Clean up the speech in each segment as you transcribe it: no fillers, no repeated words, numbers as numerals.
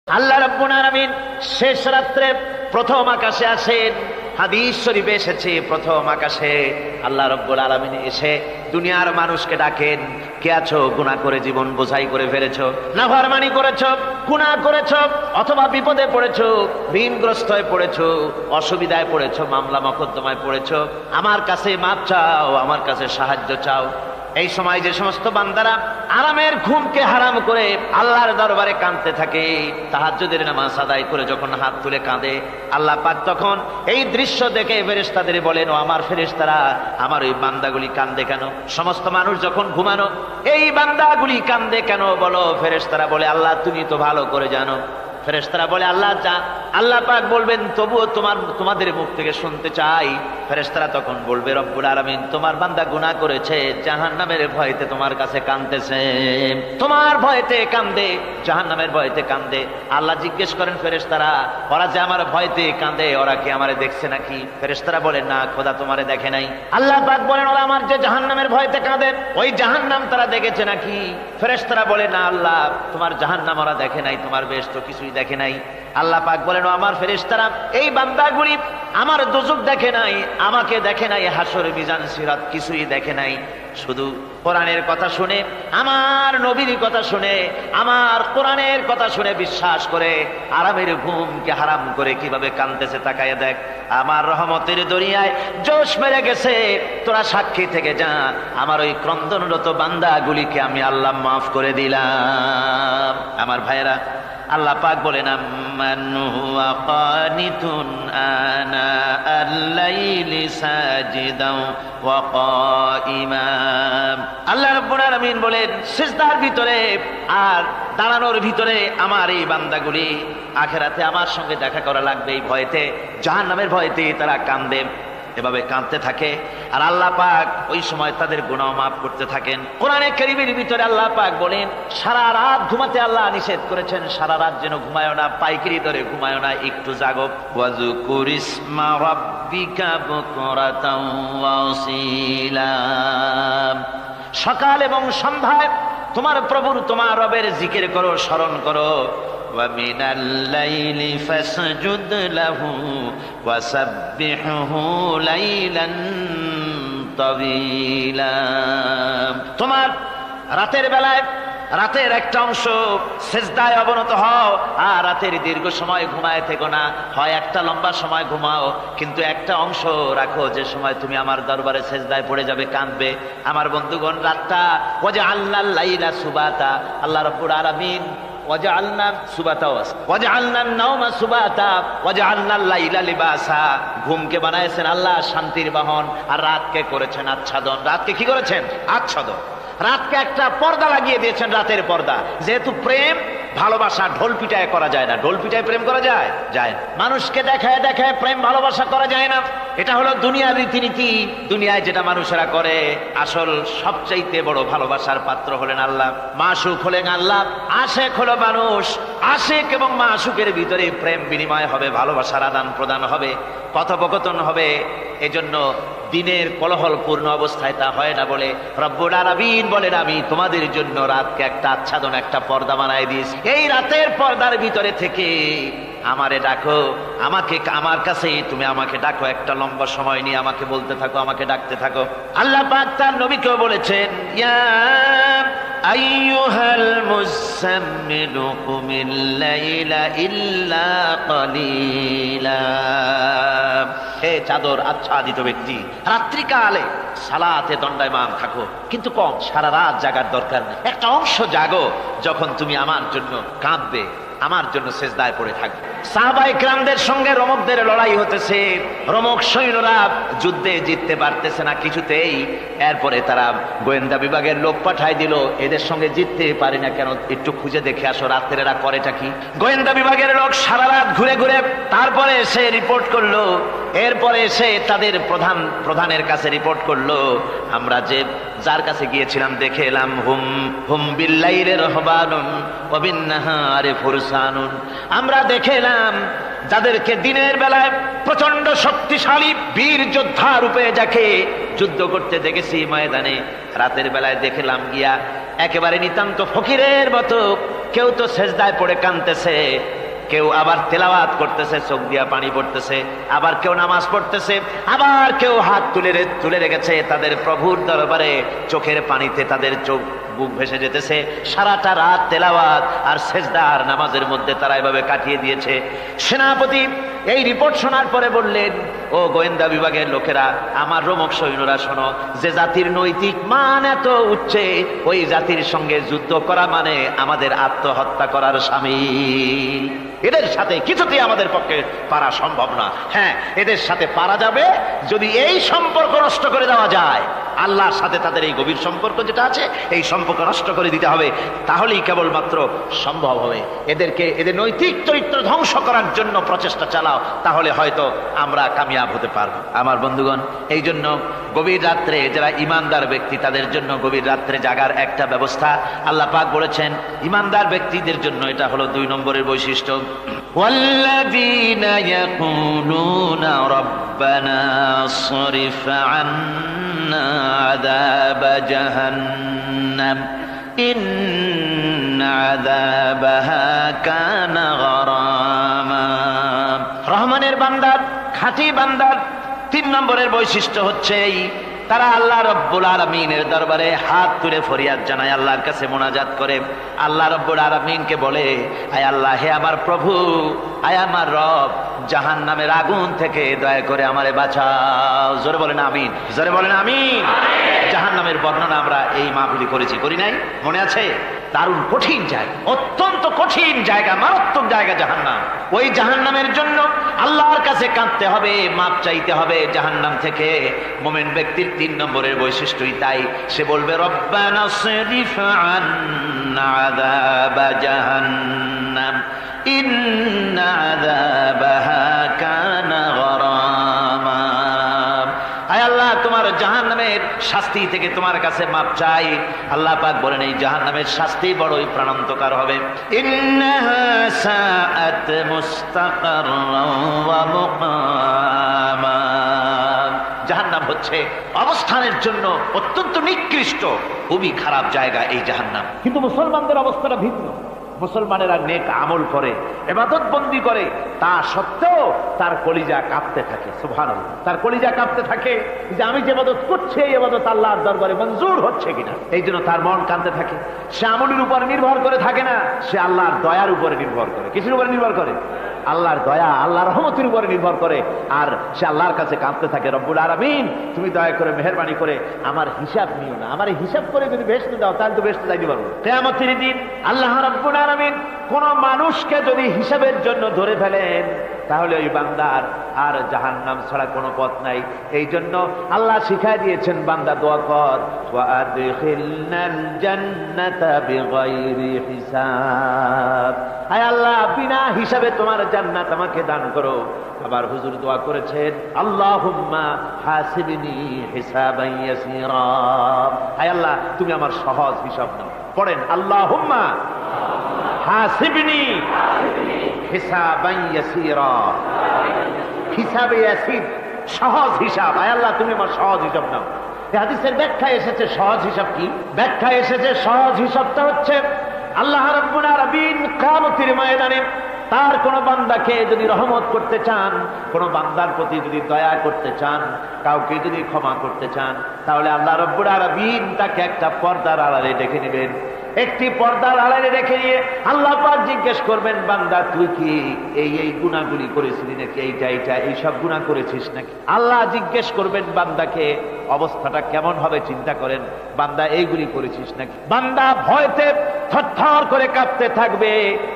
আল্লাহ রাব্বুল আলামিন শেষ রাত্রে প্রথম আকাশে আসেন। হাদিস শরীফে এসেছে প্রথম আকাশে আল্লাহ রাব্বুল আলামিন এসে দুনিয়ার মানুষকে ডাকেন, কে আছো? গুনাহ করে জীবন বোঝাই করে ফেলেছো, নাফরমানি করেছো, গুনাহ করেছো, অথবা বিপদে পড়েছো, ঋণগ্রস্ত হয়ে পড়েছো, অসুবিধায় পড়েছো, মামলা মকদ্দমায় পড়েছো, আমার কাছে মাপ চাও, আমার কাছে সাহায্য চাও। এই সময় যে সমস্ত বান্দারা আরামের ঘুমকে হারাম করে আল্লাহর দরবারে কাঁদতে থাকে, তাহাজ্জুদের নামাজ আদায় করে যখন হাত তুলে কাঁদে, আল্লাহ পাক তখন এই দৃশ্য দেখে ফেরেশতাদের বলেন, ও আমার ফেরেশতারা, আমার ওই বান্দাগুলি কাঁদে কেন? সমস্ত মানুষ যখন ঘুমানো, এই বান্দাগুলি কাঁদে কেন বলো? ফেরেশতারা বলে, আল্লাহ তুমি তো ভালো করে জানো। ফেরেশতারা বলে, আল্লাহ পাক বলবেন, তবুও তোমাদের মুখ থেকে শুনতে চাই। ফেরেশতারা তখন বলবে, রব্বুল আলামিন তোমার বান্দা গুনাহ করেছে, জাহান্নামের ভয়তে তোমার কাছে কাঁদতেছে, তোমার ভয়তে কাঁদে, জাহান্নামের ভয়তে কাঁদে। আল্লাহ জিজ্ঞেস করেন, ফেরেশতারা, ওরা যে আমার ভয়তে কাঁদে, ওরা কি আমারে দেখছে নাকি? ফেরেশতারা বলেন, না খোদা তোমারে দেখে নাই। আল্লাহ পাক বলেন, ওরা আমার যে জাহান্নামের ভয়তে কাঁদে, ওই জাহান্নাম তারা দেখেছে নাকি? ফেরেশতারা বলে, না আল্লাহ, তোমার জাহান্নাম ওরা দেখে নাই, তোমার বেশ তো কিছুই দেখে নাই। আল্লাহ পাক বলেন, আমার ফেরেশতারা, এই বান্দাগুলি আমার দোজখ দেখে নাই, আমাকে দেখে নাই, হাসর মিজান সিরাত কিছুই দেখে নাই, শুধু কোরআনের কথা শুনে, আমার নবীর কথা শুনে, আমার কোরআনের কথা শুনে বিশ্বাস করে আরামের ঘুমকে হারাম করে কিভাবে কাঁদতেছে তাকায় দেখ। আমার রহমতের দরিয়ায় জোশ মেরে গেছে, তোরা সাক্ষী থেকে যা, আমার ওই ক্রন্দনরত বান্দাগুলিকে আমি আল্লাহ মাফ করে দিলাম। আমার ভাইয়েরা, আল্লাহ পাক বলেন, আম্মান হুয়া কানিতুন আনা আল-লাইলি সাজিদাও ওয়া কাইমা। আল্লাহ রাব্বুল আলামিন বলেন, সিজদার ভিতরে আর দাঁড়ানোর ভিতরে আমার এই বান্দাগুলি আখিরাতে আমার সঙ্গে দেখা করা লাগবে এই ভয়তে, জাহান্নামের ভয়তে তারা কাঁদে, এভাবে কাঁদতে থাকে। আর আল্লাহ পাক ওই সময় তাদের গুনাহ মাফ করতে থাকেন। কোরআনে কারীমের ভিতরে আল্লাহ পাক বলেন, সারা রাত ঘুমাতে আল্লাহ নিষেধ করেছেন, সারা রাত যেন ঘুমায় না, পাইকারি দরে ঘুমায় না, একটু জাগো। ওয়াজকুর ইসমা রাব্বিকা বুকরাতাও ওয়া আসীলা। সকাল এবং সন্ধ্যায় তোমার প্রভুর, তোমার রবের জিকির করো, স্মরণ করো। وَمِنَ اللَّيْلِ فَاسْجُدْ لَهُ وَسَبِّحْهُ لَيْلًا طَوِيلًا। তোমার রাতের বেলায় রাতের একটা অংশ সেজদায় অবনত হও, আর রাতের দীর্ঘ সময় ঘুমায় থেকো না, হয় একটা লম্বা সময় ঘুমাও, কিন্তু একটা অংশ রাখো যে সময় তুমি আমার দরবারে সেজদায় পড়ে যাবে, কাঁদবে। আমার বন্ধুগণ, রাতটা ওয়াজআলনাল লাইলা সুবাতা, আল্লাহ রাব্বুল আলামিন ওয়াজআলনা সুবাতা ওয়াজআলনান নাওমা সুবাতা ওয়াজআলনাল লাইলা লিবাসা, ঘুমকে বানাইছেন আল্লাহ শান্তির বাহন, আর রাতকে করেছেন আচ্ছাদন। রাতকে কি করেছেন? আচ্ছাদন। রাতকে একটা পর্দা লাগিয়ে দিয়েছেন, রাতের পর্দা। যেহেতু প্রেম ভালোবাসা ঢোল পিটায় করা যায় না, ঢোল পিটায় প্রেম করা যায় যায় না, মানুষকে দেখায় দেখায় প্রেম ভালোবাসা করা যায় না। এটা হলো দুনিয়ার রীতিনীতি, দুনিয়ায় যেটা মানুষেরা করে। আসল সবচাইতে বড় ভালোবাসার পাত্র হলেন আল্লাহ, মাশুক হলেন আল্লাহ, আশেক হলো মানুষ। আশেক এবং মাশুকের ভিতরে প্রেম বিনিময় হবে, ভালোবাসার আদান প্রদান হবে, কথোপকথন হবে। এজন্য দিনের কোলাহল পূর্ণ অবস্থায় তা হয় না বলে রব্বুল আলামিন বলেন, আমি তোমাদের জন্য রাতকে একটা আচ্ছাদন, একটা পর্দা বানায় দিয়েছি। এই রাতের পর্দার ভিতরে থেকে আমারে ডাকো, আমাকে, আমার কাছে তুমি আমাকে ডাকো, একটা লম্বা সময় নিয়ে আমাকে বলতে থাকো, আমাকে ডাকতে থাকো। আল্লাহ পাক তার নবীকেও বলেছেন, ইয়া আইয়ুহাল মুযাম্মিলু কুমিল লাইলা ইল্লা কালিলা। হে চাদর আচ্ছাদিত ব্যক্তি, রাত্রিকালে সালাতে দণ্ডায়মান থাকো, কিন্তু কম, সারা রাত জাগার দরকার নেই। একটা অংশ জাগো, যখন তুমি আমার জন্য কাঁদবে, আমার জন্য সেজদায় পড়ে থাকবে। সাহাবায়ে কেরামদের সঙ্গে রোমকদের লড়াই হতেছে, রোমক সৈন্যরা যুদ্ধে জিততে পারতেছে না কিছুতেই। এরপরে তারা গোয়েন্দা বিভাগের লোক পাঠায় দিল, এদের সঙ্গে জিততে পারি না কেন, একটু খুঁজে দেখে আসো রাত্রে এরা করেটা কি। গোয়েন্দা বিভাগের লোক সারা রাত ঘুরে ঘুরে তারপরে এসে রিপোর্ট করলো। এরপরে এসে তাদের প্রধানের কাছে রিপোর্ট করলো, আমরা যার কাছে গিয়েছিলাম দেখে এলাম, হুম বিল্লাইলি রাহবানুন ওয়া বিন্নাহারি ফুরসানুন। আমরা দেখে এলাম যাদেরকে দিনের বেলায় প্রচন্ড শক্তিশালী বীর যোদ্ধা রূপে যাকে যুদ্ধ করতে দেখেছি ময়দানে, রাতের বেলায় দেখলাম গিয়া একেবারে নিতান্ত ফকিরের মতো কেউ তো সেজদায় পড়ে কাঁদতেছে, কেউ আবার তেলাওয়াত করতেছে, চোখ দিয়া পানি পড়তেছে, আবার কেউ নামাজ পড়তেছে, আবার কেউ হাত তুলে রেখেছে তাদের প্রভুর দরবারে, চোখের পানিতে তাদের চোখ বুক ভেসে যেতেছে। সারাটা রাত তেলাওয়াত আর সেজদা আর নামাজের মধ্যে তারা এভাবে কাটিয়ে দিয়েছে। সেনাপতি এই রিপোর্ট শোনার পরে বললেন, ও গোয়েন্দা বিভাগের লোকেরা, আমার রোমক সৈন্যরা শোনো, যে জাতির নৈতিক মান এত উচ্চে, ওই জাতির সঙ্গে যুদ্ধ করা মানে আমাদের আত্মহত্যা করার শামিল। এদের সাথে কিছুতেই আমাদের পক্ষে পারা সম্ভব না। হ্যাঁ, এদের সাথে পারা যাবে যদি এই সম্পর্ক নষ্ট করে দেওয়া যায়। আল্লাহর সাথে তাদের এই গভীর সম্পর্ক যেটা আছে, এই সম্পর্ক নষ্ট করে দিতে হবে, তাহলেই কেবলমাত্র সম্ভব হবে। এদের নৈতিক চরিত্র ধ্বংস করার জন্য প্রচেষ্টা চালাও, তাহলে হয়তো আমরা কামিয়াব হতে পারবো। আমার বন্ধুগণ, এই জন্য গভীর রাত্রে যারা ইমানদার ব্যক্তি, তাদের জন্য গভীর রাত্রে জাগার একটা ব্যবস্থা আল্লাহ পাক বলেছেন। ইমানদার ব্যক্তিদের জন্য এটা হলো 2 নম্বরের বৈশিষ্ট্য। ওয়াল্লাযীনা ইয়াকুলুনা রাব্বানা সরিফ আন্না আযাব জাহান্নাম ইন্না আযাবাহা কানা গরামা। রহমানের বান্দার, খাঁটি বান্দার 3 নম্বরের বৈশিষ্ট্য হচ্ছে এই, তারা আল্লাহ রব্বুল আলামিনের দরবারে হাত তুলে ফরিয়াদ জানায়, আল্লাহর কাছে মোনাজাত করে, আল্লাহ রব্বুল আলামিনকে বলে, আয় আল্লাহ, হে আমার প্রভু, আয় আমার রব, জাহান্নামের আগুন থেকে দয়া করে আমারে বাঁচাও। জোরে বলেন আমিন, জোরে বলেন আমিন। জাহান্নামের বর্ণনা আমরা এই মাহফিলে করেছি, করি নাই? মনে আছে? দারুণ কঠিন জায়গা, অত্যন্ত কঠিন জায়গা, মারাত্মক জায়গা জাহান্নাম। ওই জাহান্নামের জন্য আল্লাহর কাছে কাঁদতে হবে, মাপ চাইতে হবে জাহান্নাম থেকে। মুমিন ব্যক্তির 3 নম্বরের বৈশিষ্ট্যই তাই। সে বলবে, রব্বানা সরিফ আন্না আযাব জাহান্নাম ইন্না আযাবাহা কানা গরামা। আয় আল্লাহ, তোমার জাহান্নামের শাস্তি থেকে তোমার কাছে মাপ চাই। আল্লাহ পাক বলেন, এই জাহান্নামের শাস্তি বড়ই প্রাণান্তকার হবে। ইন্নাহা সাআত মুস্তাকাররান ওয়া মুকামা। জাহান্নাম হচ্ছে অবস্থানের জন্য অত্যন্ত নিকৃষ্ট, খুবই খারাপ জায়গা এই জাহান্নাম। কিন্তু মুসলমানদের অবস্থাটা ভিন্ন। মুসলমানেরা নেক আমল করে, ইবাদত বন্দি করে, তা সত্ত্বেও তার কলিজা কাঁপতে থাকে। সুবহানাল্লাহ, তার কলিজা কাঁপতে থাকে যে আমি যে ইবাদত করছি, এই ইবাদত আল্লাহর দরবারে মঞ্জুর হচ্ছে কিনা। এই জন্য তার মন কাঁদতে থাকে। সে আমলের উপর নির্ভর করে থাকে না, সে আল্লাহর দয়ার উপরে নির্ভর করে। কিসের উপরে নির্ভর করে? আল্লাহর দয়া, আল্লাহর রহমতের উপরে নির্ভর করে। আর সে আল্লাহর কাছে কাঁদতে থাকে, রব্বুল আলামিন, তুমি দয়া করে মেহেরবানি করে আমার হিসাব নিও না। আমার হিসাব করে যদি বেহেশতে দাও, তাহলে তো বেহেশতে যাইতে পারবো। কিয়ামতের দিন আল্লাহ রাব্বুল আলামিন কোন মানুষকে যদি হিসাবের জন্য ধরে ফেলেন, তাহলে ওই বান্দার আর জাহান্নাম ছাড়া কোনো পথ নাই। এই জন্য আল্লাহ শিখাই দিয়েছেন, বান্দা দোয়া কর, ওয়া আদখিলনাল জান্নাতা বিগাইরি হিসাব। আয় আল্লাহ, বিনা হিসাবে তোমার জান্নাত আমাকে দান করো। আবার হুজুর দোয়া করেছেন, আল্লাহুম্মা হাসিবনি হিসাবান ইয়াসীরা। আয় আল্লাহ, তুমি আমার সহজ হিসাব নাও। পড়েন, আল্লাহুম্মা হাসিবনি হিসাবান ইয়াসীরা। হিসাবে ইয়াসির, সহজ হিসাব। আয় আল্লাহ, তুমি আমার সহজ হিসাব নাও। এই হাদিসের ব্যাখ্যায় এসেছে সহজ হিসাব কি? ব্যাখ্যায় এসেছে সহজ হিসাবটা হচ্ছে, আল্লাহ রাব্বুল আলামিন কিয়ামতের ময়দানে তার কোন বান্দাকে যদি রহমত করতে চান, কোন বান্দার প্রতি যদি দয়া করতে চান, কাউকে যদি ক্ষমা করতে চান, তাহলে আল্লাহ রাব্বুল আলামিন তাকে একটা পর্দার আড়ালে ডেকে নেবেন। একটি পর্দার আড়ালে রেখে নিয়ে আল্লাহ পাক জিজ্ঞেস করবেন, বান্দা তুই কি এই গুনাহগুলি করেছিলি নাকি? এইটা এইসব গুনাহ করেছিস নাকি? আল্লাহ জিজ্ঞেস করবেন বান্দাকে, অবস্থাটা কেমন হবে চিন্তা করেন। বান্দা এইগুলি করেছিস নাকি? বান্দা ভয়তে থরথর করে কাঁপতে থাকবে,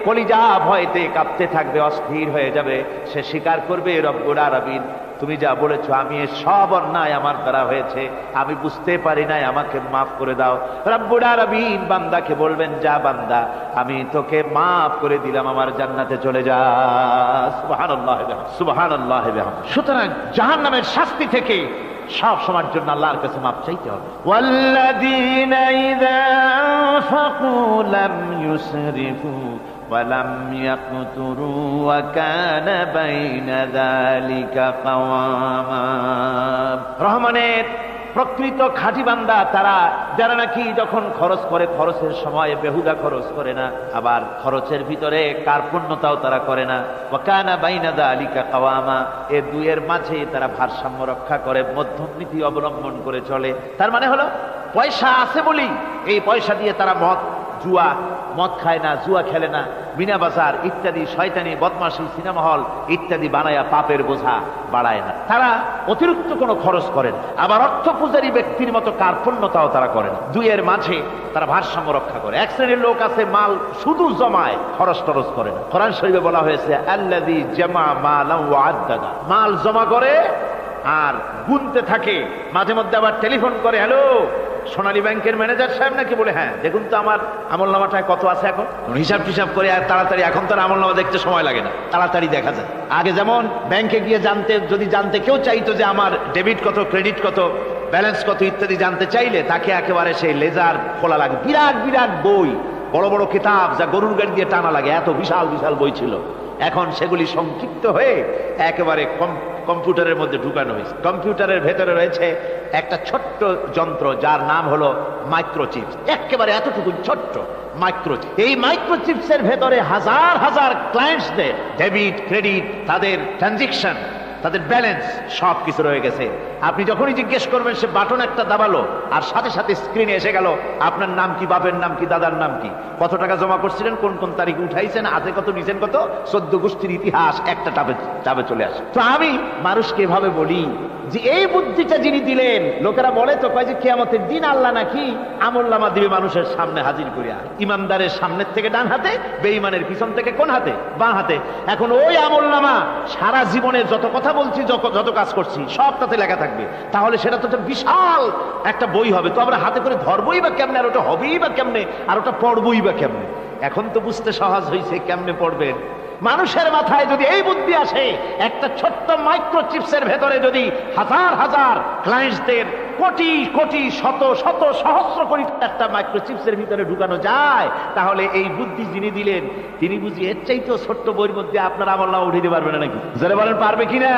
কলিজা ভয়তে কাঁপতে থাকবে, অস্থির হয়ে যাবে। সে স্বীকার করবে, রব্বুল আলামিন, তুমি যা বলেছো, আমি সব অন্যায় আমার দ্বারা হয়েছে, আমি বুঝতে পারি নাই, আমাকে মাফ করে দাও। রব্বুল আলামিন বান্দাকে বলবেন, যা বান্দা, আমি তোকে মাফ করে দিলাম, আমার জান্নাতে চলে যা। সুবহানাল্লাহ, সুবহানাল্লাহ। সুতরাং জাহান্নামের শাস্তি থেকে সব সময়ের জন্য আল্লাহর কাছে মাফ চাইতে হবে। ওয়াল্লাযীনা ইযা আনফাকু লাম ইউসরিফু ওয়া লাম ইয়াকতুরু ওয়া কানা বাইনা যালিকা কাওয়ামা। রহমানের প্রকৃত খাঁটি বান্দা তারা, যারা নাকি যখন খরচ করে খরচের সময় বেহুদা খরচ করে না, আবার খরচের ভিতরে কার্পণ্যতাও তারা করে না। ওয়া কানা বাইনা যালিকা কাওয়ামা, এই দুইয়ের মাঝে তারা ভারসাম্য রক্ষা করে, মধ্যমনীতি অবলম্বন করে চলে। তার মানে হলো পয়সা আছে বলি এই পয়সা দিয়ে তারা মদ খায় না, জুয়া খেলে না, মিনা বাজার ইত্যাদি শয়তানি বদমাশি সিনেমা হল ইত্যাদি বানায়া পাপের বোঝা বাড়ায় না। তারা অতিরিক্ত কোনো খরচ করে না, আবার অর্থ পূজারী ব্যক্তির মতো কার্পণ্যতাও তারা করে না। দুইয়ের মাঝে তারা ভারসাম্য রক্ষা করে। এক শ্রেণীর লোক আছে মাল শুধু জমায়, খরচ টরচ করে না। কোরআন শরীফে বলা হয়েছে আল্লাযী জামা মালান ওয়া আদ্দাদা, মাল জমা করে আর গুনতে থাকে, মাঝে মধ্যে আবার টেলিফোন করে, হ্যালো সোনালী ব্যাংকের ম্যানেজার সাহেব নাকি? বলে হ্যাঁ, দেখুন তো আমার আমলনামাটায় কত আছে এখন। হিসাব টিসাব করে আর তাড়াতাড়ি, এখন তো আমলনামা দেখতে সময় লাগে না, তাড়াতাড়ি দেখা যায়। আগে যেমন ব্যাংকে গিয়ে যদি জানতে কেউ চাইতো যে আমার ডেবিট কত, ক্রেডিট কত, ব্যালেন্স কত ইত্যাদি জানতে চাইলে তাকে একেবারে সেই লেজার খোলা লাগে, বিরাট বিরাট বই, বড় বড় কিতাব যা গরুর গাড়ি দিয়ে টানা লাগে, এত বিশাল বিশাল বই ছিল। এখন সেগুলি সংক্ষিপ্ত হয়ে একেবারে কম্পিউটারের মধ্যে ঢুকানো হয়েছে। কম্পিউটারের ভেতরে রয়েছে একটা ছোট্ট যন্ত্র যার নাম হলো মাইক্রোচিপস, একেবারে এতটুকু ছোট্ট মাইক্রোচিপ। এই মাইক্রোচিপসের ভেতরে হাজার হাজার ক্লায়েন্টসদের ডেবিট ক্রেডিট, তাদের ট্রানজেকশন, তাদের ব্যালেন্স সব কিছু রয়ে গেছে। আপনি যখনই জিজ্ঞেস করবেন সে বাটন একটা দাবালো আর সাথে সাথে স্ক্রিনে এসে গেল আপনার নাম কি, বাপের নাম কি, দাদার নাম কি, কত টাকা জমা করছিলেন, কোন কোন তারিখে উঠাইছেন, হাতে কত নিছেন কত, 14 গোষ্ঠীর ইতিহাস একটা টাবে চলে আসে। তো আমি মানুষকে এভাবে বলি যে এই বুদ্ধিটা যিনি দিলেন, লোকেরা বলে তো কয় যে কিয়ামতের দিন আল্লাহ নাকি আমলনামা দিবে মানুষের সামনে হাজির করিয়া, ইমানদারের সামনের থেকে ডান হাতে, বেঈমানের পিছন থেকে কোন হাতে, বাঁ হাতে। এখন ওই আমলনামা সারা জীবনে যত কথা বলছি, যত কাজ করছি সব তাতে লেখা থাকবে। তাহলে সেটা তো একটা বিশাল একটা বই হবে, তো আমরা হাতে করে ধরবই বা কেমনে, আর ওটা হবেই বা কেমনে, আর ওটা পড়বই বা কেমনে। এখন তো বুঝতে সহজ হয়েছে কেমনে পড়বেন। মানুষের মাথায় যদি এই বুদ্ধি আসে, একটা ছোট্ট মাইক্রোচিপসের ভেতরে যদি হাজার হাজার ক্লায়েন্টসদের কোটি কোটি শত শত সহস্র কোটি একটা মাইক্রোচিপসের ভিতরে ঢুকানো যায়, তাহলে এই বুদ্ধি যিনি দিলেন তিনি বুঝি এর চাইতেও ছোট্ট বইয়ের মধ্যে আপনার আমলনামা উঠিয়ে দিতে পারবেন নাকি? যারা বলেন পারবে কিনা?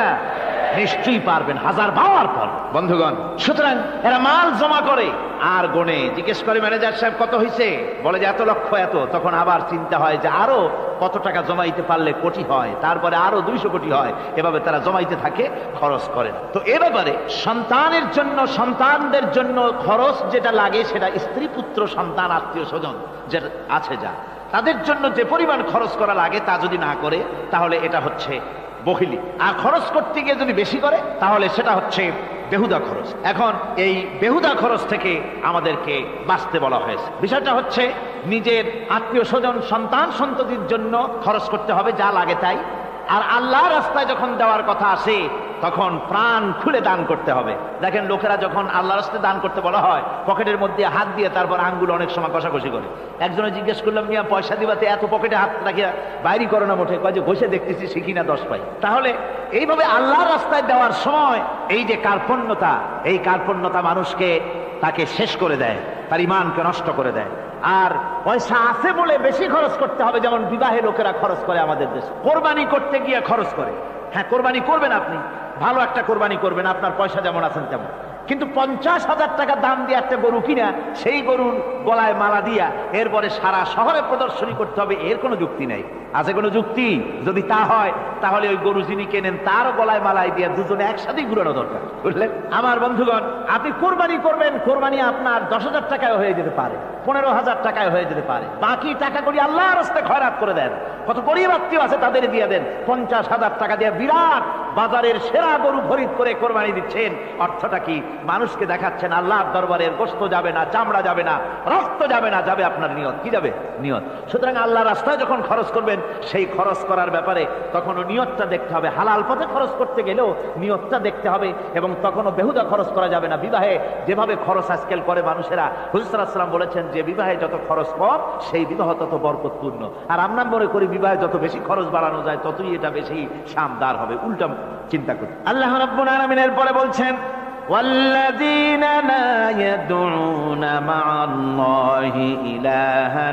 নিশ্চয়ই পারবেন, হাজার বার পারবেন বন্ধুগণ। সুতরাং এরা মাল জমা করে আর গনে, জিজ্ঞেস করে ম্যানেজার সাহেব কত হয়েছে, বলে যে এত লক্ষ এত। তখন আবার চিন্তা হয় যে আরো কত টাকা জমাইতে পারলে কোটি হয়, তারপরে আরো 200 কোটি হয়, এভাবে তারা জমাইতে থাকে, খরচ করে না। তো এ ব্যাপারে সন্তানের জন্য, সন্তানদের জন্য খরচ যেটা লাগে সেটা স্ত্রী পুত্র সন্তান আত্মীয় স্বজন যে আছে যা, তাদের জন্য যে পরিমাণ খরচ করা লাগে তা যদি না করে তাহলে এটা হচ্ছে বখিলি। আর খরচ করতে গিয়ে যদি বেশি করে তাহলে সেটা হচ্ছে বেহুদা খরচ। এখন এই বেহুদা খরচ থেকে আমাদেরকে বাঁচতে বলা হয়েছে। বিষয়টা হচ্ছে নিজের আত্মীয় স্বজন সন্তান সন্ততির জন্য খরচ করতে হবে যা লাগে তাই, আর আল্লাহ রাস্তায় যখন দেওয়ার কথা আসে তখন প্রাণ খুলে দান করতে হবে। দেখেন লোকেরা যখন আল্লাহ রাস্তায় দান করতে বলা হয় পকেটের মধ্যে হাত দিয়ে তারপর আঙ্গুল অনেক সময় কষাকষি করে। একজনে জিজ্ঞেস করলাম, মিয়া পয়সা দিবাতে এত পকেটে হাত রাখিয়া বাইরে করো না মোটে? কয় যে ঘষে দেখতেছি শিখি না 10 পাই। তাহলে এইভাবে আল্লাহ রাস্তায় দেওয়ার সময় এই যে কার্পণ্যতা, এই কার্পণ্যতা মানুষকে তাকে শেষ করে দেয়, তার ইমানকে নষ্ট করে দেয়। আর পয়সা আছে বলে বেশি খরচ করতে হবে, যেমন বিবাহে লোকেরা খরচ করে আমাদের দেশে, কোরবানি করতে গিয়ে খরচ করে। হ্যাঁ, কোরবানি করবেন আপনি, ভালো একটা কোরবানি করবেন, আপনার পয়সা যেমন আছেন তেমন, কিন্তু 50,000 টাকা দাম দিয়ে একটা গরু কিনা সেই গরুর গলায় মালা দিয়া এরপরে সারা শহরে প্রদর্শনী করতে হবে, এর কোনো যুক্তি নাই। আছে কোনো যুক্তি? যদি তা হয় তাহলে ওই গরু যিনি কেনেন তারও গলায় মালায় দিয়ে দুজনে একসাথেই ঘুরানো দরকার, বুঝলেন? আমার বন্ধুগণ, আপনি কোরবানি করবেন, কোরবানি আপনার 10,000 টাকায় হয়ে যেতে পারে, 15,000 টাকায় হয়ে যেতে পারে, বাকি টাকা করি আল্লাহর রাস্তায় খয়রাত করে দেন। কত গরিব আত্মীয় আছে তাদের দিয়ে দেন। 50,000 টাকা দিয়ে বিরাট বাজারের সেরা গরু খরিদ করে কোরবানি দিচ্ছেন। অর্থটা কি? মানুষকে দেখাচ্ছেন আল্লাহর দরবারের গোশত যাবে না, চামড়া যাবে না, রক্ত যাবে না, যাবে আপনার নিয়ত। কি যাবে? নিয়ত। সুতরাং আল্লাহ রাস্তায় যখন খরচ করবেন সেই খরচ করার ব্যাপারে তখনও নিয়তটা দেখতে হবে। হালাল পথে খরচ করতে গেলেও নিয়তটা দেখতে হবে, এবং তখনও বেহুদা খরচ করা যাবে না। বিবাহে যেভাবে খরচ আজকাল করে মানুষেরা, হুজুর সাল্লাল্লাহু আলাইহি ওয়াসাল্লাম বলেছেন যে বিবাহে যত খরচ কম সেই বিবাহ তত বরকতপূর্ণ। আর আমরা মনে করি বিবাহে যত বেশি খরচ বাড়ানো যায় ততই এটা বেশি শানদার হবে। উল্টা চিন্তা করি। আল্লাহ রাব্বুল আলামিন এরপরে বলছেন, والذين لا يدعون مع الله إلها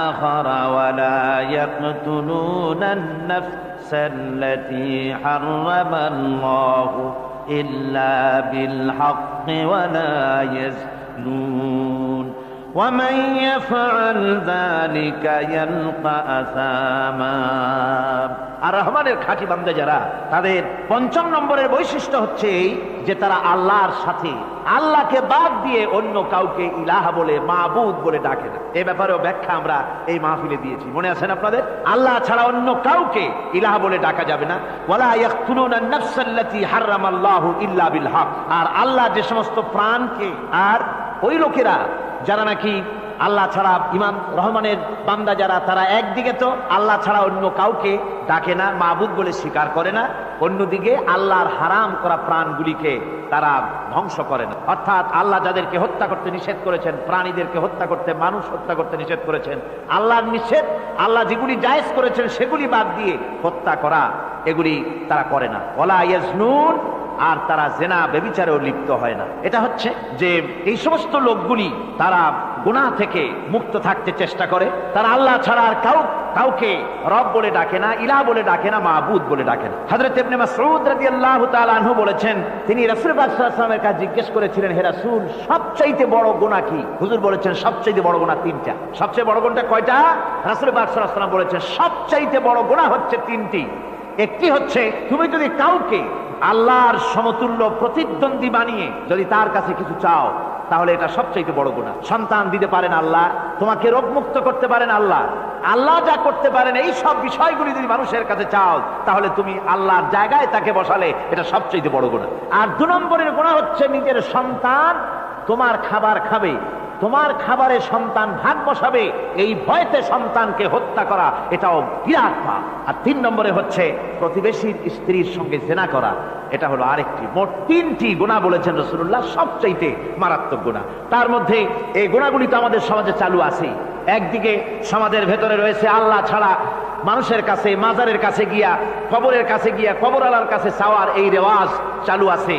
آخر ولا يقتلون النفس التي حرم الله ইল্লা বিল হাক্কি ওয়া লা ইয়াজনুন ওয়া মান ইয়াফআল যালিকা ইয়ালকা আসামা। আর রহমানের খাঁটি বান্দা যারা, তাদের পঞ্চম নম্বরের বৈশিষ্ট্য হচ্ছে এই যে তারা আল্লাহর সাথে, আল্লাহকে বাদ দিয়ে অন্য কাউকে ইলাহ বলে, মাবুদ বলে ডাকে না। এই ব্যাপারেও ব্যাখ্যা আমরা এই মাহফিলে দিয়েছি, মনে আছেন আপনাদের? আল্লাহ ছাড়া অন্য কাউকে ইলাহ বলে ডাকা যাবে না। ওয়ালা ইয়াকতুলুনা আন-নাফসাল্লাতী হারামাল্লাহু ইল্লা বিল হক। আর আল্লাহ যে সমস্ত প্রাণকে, আর ওই লোকেরা যারা নাকি আল্লাহ ছাড়া, ইমাম রহমানের বান্দা যারা, তারা একদিকে তো আল্লাহ ছাড়া অন্য কাউকে ডাকে না, মাবুদ বলে স্বীকার করে না, অন্যদিকে আল্লাহর হারাম করা প্রাণগুলিকে তারা ধ্বংস করে না। অর্থাৎ আল্লাহ যাদেরকে হত্যা করতে নিষেধ করেছেন, প্রাণীদেরকে হত্যা করতে, মানুষ হত্যা করতে নিষেধ করেছেন, আল্লাহর নিষেধ, আল্লাহ যেগুলি জায়েজ করেছেন সেগুলি বাদ দিয়ে হত্যা করা, এগুলি তারা করে না। ওয়ালা ইয়াজনুন, আর তারা জেনা ব্যভিচারেও লিপ্ত হয় না। এটা হচ্ছে যে এই সমস্ত লোকগুলি তারা গুনাহ থেকে মুক্ত থাকতে চেষ্টা করে, তারা আল্লাহ ছাড়া আর কাউকে রব বলে ডাকে না, ইলাহ বলে ডাকে না, মাবুদ বলে ডাকে না। হযরত ইবনে মাসউদ রাদিয়াল্লাহু তাআলা আনহু বলেছেন, তিনি রাসূল পাক সাল্লাল্লাহু আলাইহি ওয়াসাল্লামের কাছে জিজ্ঞেস করেছিলেন, হে রাসূল, সবচেয়ে বড় গুনাহ কি? হুজুর বলেছেন সবচেয়ে বড় গুনাহ তিনটা। সবচেয়ে বড় গুনাহটা কয়টা? রাসূল পাক সাল্লাল্লাহু আলাইহি ওয়াসাল্লাম বলেছেন সবচেয়ে বড় গুনাহ হচ্ছে তিনটি। একটি হচ্ছে, তুমি যদি কাউকে আল্লাহর সমতুল্য প্রতিদ্বন্দ্বী বানিয়ে যদি তার কাছে কিছু চাও, তাহলে এটা সবচেয়ে বড় গুনাহ। সন্তান দিতে পারেন আল্লাহ, তোমাকে রোগমুক্ত করতে পারেন আল্লাহ, আল্লাহ যা করতে পারেন এই সব বিষয়গুলি যদি মানুষের কাছে চাও, তাহলে তুমি আল্লাহর জায়গায় তাকে বসালে, এটা সবচেয়ে বড় গুনাহ। আর 2 নম্বরের গুনাহ হচ্ছে, নিজের সন্তান তোমার খাবার খাবে, তোমার খাবারে সন্তান ভাগ বসাবে, এই ভয়তে সন্তানকে হত্যা করা, এটাও বিরাট পাপ। আর 3 নম্বরে হচ্ছে প্রতিবেশীর স্ত্রীর সঙ্গে জেনা করা, এটা হলো আরেকটি। মোট 3টি গুনাহ বলেছেন রাসূলুল্লাহ, সবচাইতে মারাত্মক গুনাহ। তার মধ্যে এই গুনাহগুলি তো আমাদের সমাজে চালু আছে। একদিকে সমাজের ভেতরে রয়েছে আল্লাহ ছাড়া মানুষের কাছে, মাজারের কাছে গিয়া, কবরের কাছে গিয়া, কবরওয়ালার কাছে চাওয়ার এই রেওয়াজ চালু আছে।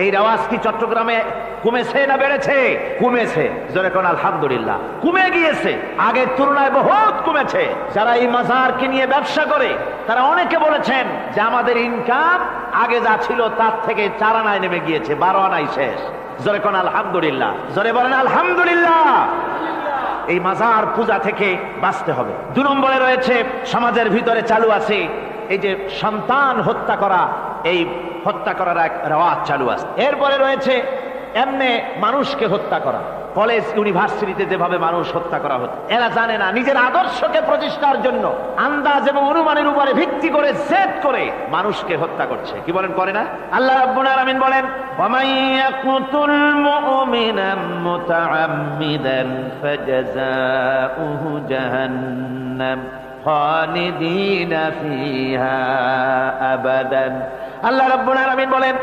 এই রেওয়াজ কি চট্টগ্রামে কমেছে না বেড়েছে? কমেছে। জোরে কোন আলহামদুলিল্লাহ। কমে গিয়েছে, আগের তুলনায় বহুত কমেছে। যারা এই মাজারকে নিয়ে ব্যবসা করে, তারা অনেকে বলেছেন যে আমাদের ইনকাম আগে যা ছিল তার থেকে 4 আনায় নেমে গিয়েছে, 12 আনাই শেষ। জোরে কোন আলহামদুলিল্লাহ। জোরে বলেন আলহামদুলিল্লাহ। এই মাজার পূজা থেকে বাঁচতে হবে। 2 নম্বরে রয়েছে, সমাজের ভিতরে চালু আছে এই যে সন্তান হত্যা করা, এই হত্যা করার এক রেওয়াজ চালু আছে। এরপরে রয়েছে এমনি মানুষকে হত্যা করা। কলেজ ইউনিভার্সিটিতে যেভাবে মানুষ হত্যা করা হচ্ছে, এরা জানে না নিজের আদর্শকে প্রতিষ্ঠার জন্য আন্দাজ এবং অনুমানের উপরে ভিত্তি করে জেদ করে মানুষকে হত্যা করছে। কি বলেন, করে না? আল্লাহ রাব্বুল আলামিন বলেন, ওয়ামান ইয়াকুতুল মুমিনান মুতাআম্মিদান ফাজাযাউহু জাহান্নাম খালিদিনা ফিহা আবাদান। আল্লাহ রাব্বুল আলামিন বলেন,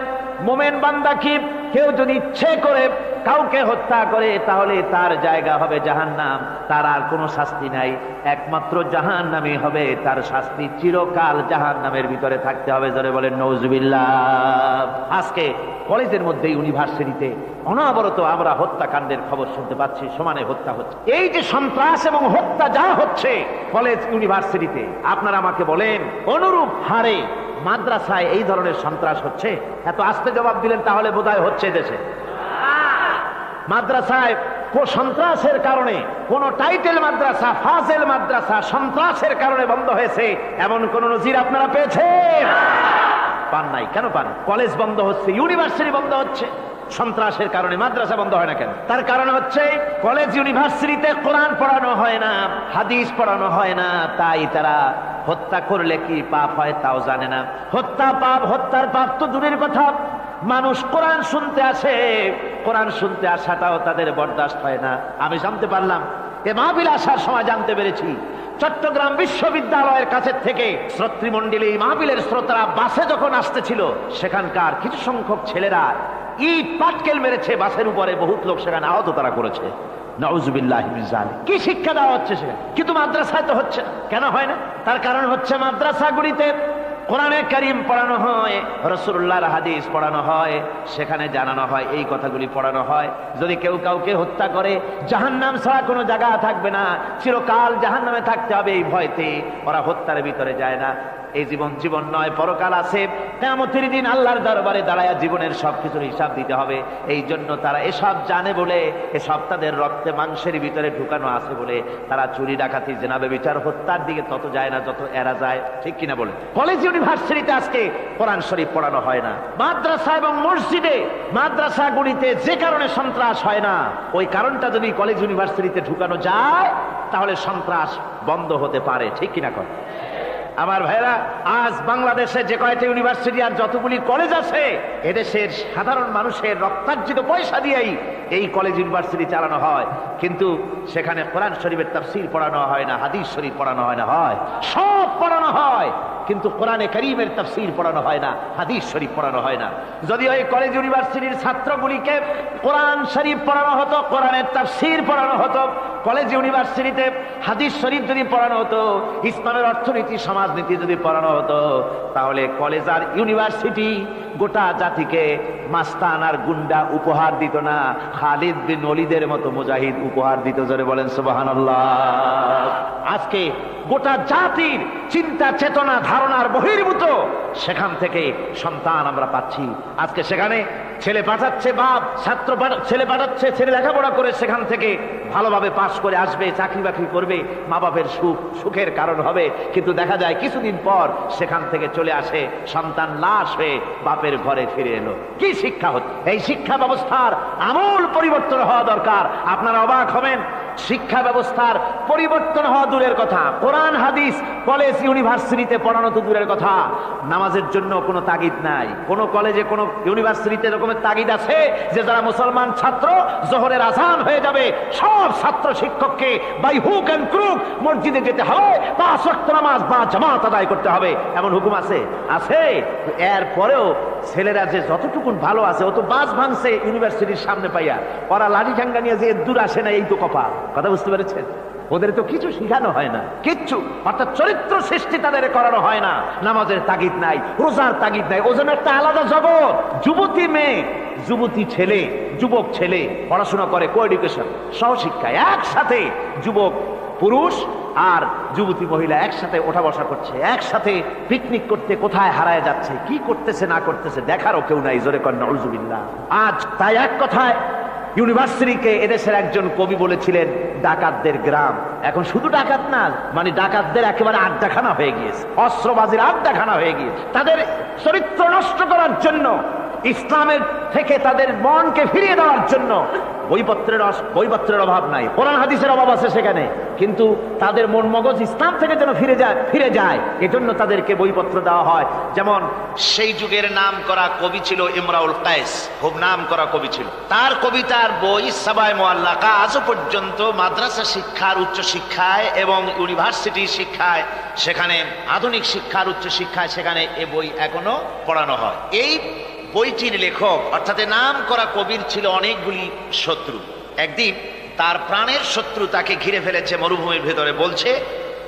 মুমিন বান্দা কি কেউ যদি ইচ্ছে করে কাউকে হত্যা করে, তাহলে তার জায়গা হবে জাহান্নাম, তার আর কোনো শাস্তি নাই, একমাত্র জাহান্নামই হবে তার শাস্তি, চিরকাল জাহান্নামের ভিতরে থাকতে হবে। জোরে বলেন নাউজুবিল্লাহ। আজকে কলেজের মধ্যে, ইউনিভার্সিটিতে অনবরত আমরা হত্যাকাণ্ডের খবর শুনতে পাচ্ছি, সমানে হত্যা হচ্ছে। এই যে সন্ত্রাস এবং হত্যা যা হচ্ছে কলেজ ইউনিভার্সিটিতে, আপনারা আমাকে বলেন অনুরূপ হারে মাদ্রাসায় এই ধরনের সন্ত্রাস হচ্ছে? এত আস্তে জবাব দিলেন, তাহলে বোধহয় হচ্ছে দেশে। মাদ্রাসায় সন্ত্রাসের কারণে, কোন টাইটেল মাদ্রাসা, ফাজেল মাদ্রাসা সন্ত্রাসের কারণে বন্ধ হয়েছে এমন কোন নজির আপনারা পেয়েছেন? পান নাই। কেন পান? কলেজ বন্ধ হচ্ছে, ইউনিভার্সিটি বন্ধ হচ্ছে সন্ত্রাসের কারণে, মাদ্রাসা বন্ধ হয় না কেন? তার কারণ হচ্ছে কলেজ ইউনিভার্সিটিতে কোরআন পড়ানো হয় না, হাদিস পড়ানো হয় না, তাই তারা হত্যা করলে কি পাপ হয় তাও জানে না। হত্যা পাপ, হত্যার পাপ তো দূরের কথা, মানুষ কোরআন শুনতে আসে, কোরআন শুনতে আসাটাও তাদের বরদাস্ত হয় না। আমি জানতে পারলাম, এ মাহফিল আসার সময় জানতে পেরেছি, চট্টগ্রাম বিশ্ববিদ্যালয়ের কাছে থেকে শ্রোতৃমণ্ডলী, মাহফিলের শ্রোতারা বাসে যখন আসতেছিল, সেখানকার কিছু সংখ্যক ছেলেরা ইট পাটকেল মেরেছে বাসের উপরে, বহুত লোক সেখানে আহত তারা করেছে। নাউজুবিল্লাহি মিন যালিক। কি শিক্ষা দেওয়া হচ্ছে সেখানে? কিন্তু মাদ্রাসায় তো হচ্ছে না। কেন হয় না? তার কারণ হচ্ছে মাদ্রাসাগুলিতে কোরআনে কারীম পড়ানো হয়, রাসূলুল্লাহর হাদিস পড়ানো হয়, সেখানে জানানো হয়, এই কথাগুলি পড়ানো হয়। যদি কেউ কাউকে হত্যা করে, জাহান্নাম ছাড়া কোনো জায়গা থাকবে না, চিরকাল জাহান্নামে থাকতে হবে, এই ভয়তে ওরা হত্যার ভিতরে যায় না। এই জীবন জীবন নয়, পরকাল আছে। কিয়ামতের দিন আল্লাহর দরবারে দাঁড়ায়া জীবনের সবকিছুর হিসাব দিতে হবে। এই জন্য তারা এসব জানে বলে, এসব তাদের রক্তে মাংসের ভিতরে ঢুকানো আছে বলে তারা চুরি ডাকাতি জেনা ব্যভিচার হত্যার দিকে তত যায় না যত এরা যায়। ঠিক কিনা বলে? কলেজ ইউনিভার্সিটিতে আজকে কোরআন শরীফ পড়ানো হয় না। মাদ্রাসা এবং মসজিদে, মাদ্রাসাগুলিতে যে কারণে সন্ত্রাস হয় না, ওই কারণটা যদি কলেজ ইউনিভার্সিটিতে ঢুকানো যায় তাহলে সন্ত্রাস বন্ধ হতে পারে। ঠিক কিনা কর? আমার ভাইরা, আজ বাংলাদেশে যে কয়টা ইউনিভার্সিটি আর যতগুলি কলেজ আছে, এদেশের সাধারণ মানুষের রক্তার্জিত পয়সা দিয়েই এই কলেজ ইউনিভার্সিটি চালানো হয়, কিন্তু সেখানে কোরআন শরীফের তাফসীর পড়ানো হয় না, হাদিস শরীফ পড়ানো হয় না, হয় সব পড়ানো হয়, কিন্তু কোরআনে কারীমের তাফসীর পড়ানো হয় না, হাদিস শরীফ পড়ানো হয় না। যদি ওই কলেজ ইউনিভার্সিটির ছাত্রগুলিকে কোরআন শরীফ পড়ানো হতো, কোরআনের তাফসীর পড়ানো হতো, কলেজ ইউনিভার্সিটিতে হাদিস শরীফ যদি পড়ানো হতো, ইসলামের অর্থনীতি সমাজনীতি যদি পড়ানো হতো, তাহলে কলেজ আর ইউনিভার্সিটি গোটা জাতিকে মাস্তান আর গুন্ডা উপহার দিত না, খালিদ বিন ওলীদের মতো মুজাহিদ উপহার দিত। জোরে বলেন সুবহানাল্লাহ। আজকে গোটা জাতির চিন্তা চেতনা ধারণার বহির্ভূত সেখান থেকে সন্তান আমরা পাচ্ছি। আজকে সেখানে ছেলে পাঠাচ্ছে বাপ, ছাত্র ছেলে পাঠাচ্ছে, ছেলে লেখাপড়া করে সেখান থেকে ভালোভাবে পাশ করে আসবে, চাকরি বাকরি করবে, মা বাপের সুখের কারণ হবে। কিন্তু দেখা যায় কিছুদিন পর সেখান থেকে চলে আসে সন্তান লাশ হয়ে বাপের ঘরে ফিরে এলো। কি শিক্ষা হচ্ছে? এই শিক্ষা ব্যবস্থার আমূল পরিবর্তন হওয়া দরকার। আপনারা অবাক হবেন, শিক্ষা ব্যবস্থার পরিবর্তন হওয়া দূরের কথা, কোরআন হাদিস কলেজ ইউনিভার্সিটিতে পড়ানো তো দূরের কথা, নামাজের জন্য কোনো তাগিদ নাই। কোন কলেজে কোন ইউনিভার্সিটিতে এরকমের তাগিদ আছে যে যারা মুসলমান ছাত্র জোহরের আযান হয়ে যাবে সব ছাত্র শিক্ষককে বাই হুক এন্ড ক্রুক মসজিদে যেতে হবে, 5 ওয়াক্ত নামাজ বা জামাত আদায় করতে হবে, এমন হুকুম আছে? আছে। এরপরেও ছেলেরা যে যতটুকুন ভালো আছে, ও তো বাস ভাঙছে ইউনিভার্সিটির সামনে পাইয়া, ওরা লাঠি ঠাঙ্গা নিয়ে যে দূর আসে না, এই তো কপাল। কথা বুঝতে পেরেছেন? ওদের তো কিছু শিখানো হয় না, কিচ্ছু, অর্থাৎ চরিত্র সৃষ্টি তাদের করানো হয় না। নামাজের তাগিদ নাই, রোজার তাগিদ নাই, ওজন একটা আলাদা জগৎ। যুবতী মেয়ে, যুবতী ছেলে, যুবক ছেলে পড়াশোনা করে কো এডুকেশন, সহশিক্ষায়, একসাথে যুবক পুরুষ আর যুবতী মহিলা একসাথে ওঠা বসা করছে, একসাথে পিকনিক করতে কোথায় হারায় যাচ্ছে, কি করতেছে না করতেছে দেখারও কেউ নাই। জোরে কর নাউযুবিল্লাহ। আজ তাই এক কথায় ইউনিভার্সিটিকে এদেশের একজন কবি বলেছিলেন ডাকাতদের গ্রাম। এখন শুধু ডাকাত না, মানে ডাকাতদের একেবারে আড্ডাখানা হয়ে গিয়েছে, অস্ত্রবাজির আড্ডাখানা হয়ে গিয়েছে। তাদের চরিত্র নষ্ট করার জন্য, ইসলামের থেকে তাদের মনকে ফিরিয়ে দেওয়ার জন্য বইপত্রের অভাব নাই, কোরআন হাদিসের অভাব আছে সেখানে, কিন্তু তাদের মন মগজ ইসলাম থেকে যেন ফিরে যায় এজন্য তাদেরকে বইপত্র দেওয়া হয়। যেমন সেই যুগের নাম করা কবি ছিল ইমরাউল কায়েস, খুব নাম করা কবি ছিল। তার কবিতার বই সাবায়ে মুআল্লাকা আজও পর্যন্ত মাদ্রাসা শিক্ষার উচ্চ শিক্ষায় এবং ইউনিভার্সিটি শিক্ষায়, সেখানে আধুনিক শিক্ষার উচ্চ শিক্ষায় সেখানে এ বই এখনো পড়ানো হয়। এই বইটির লেখক অর্থাৎ নাম করা কবির ছিল অনেকগুলি শত্রু। একদিন তার প্রাণের শত্রু তাকে ঘিরে ফেলেছে মরুভূমির ভেতরে, বলছে,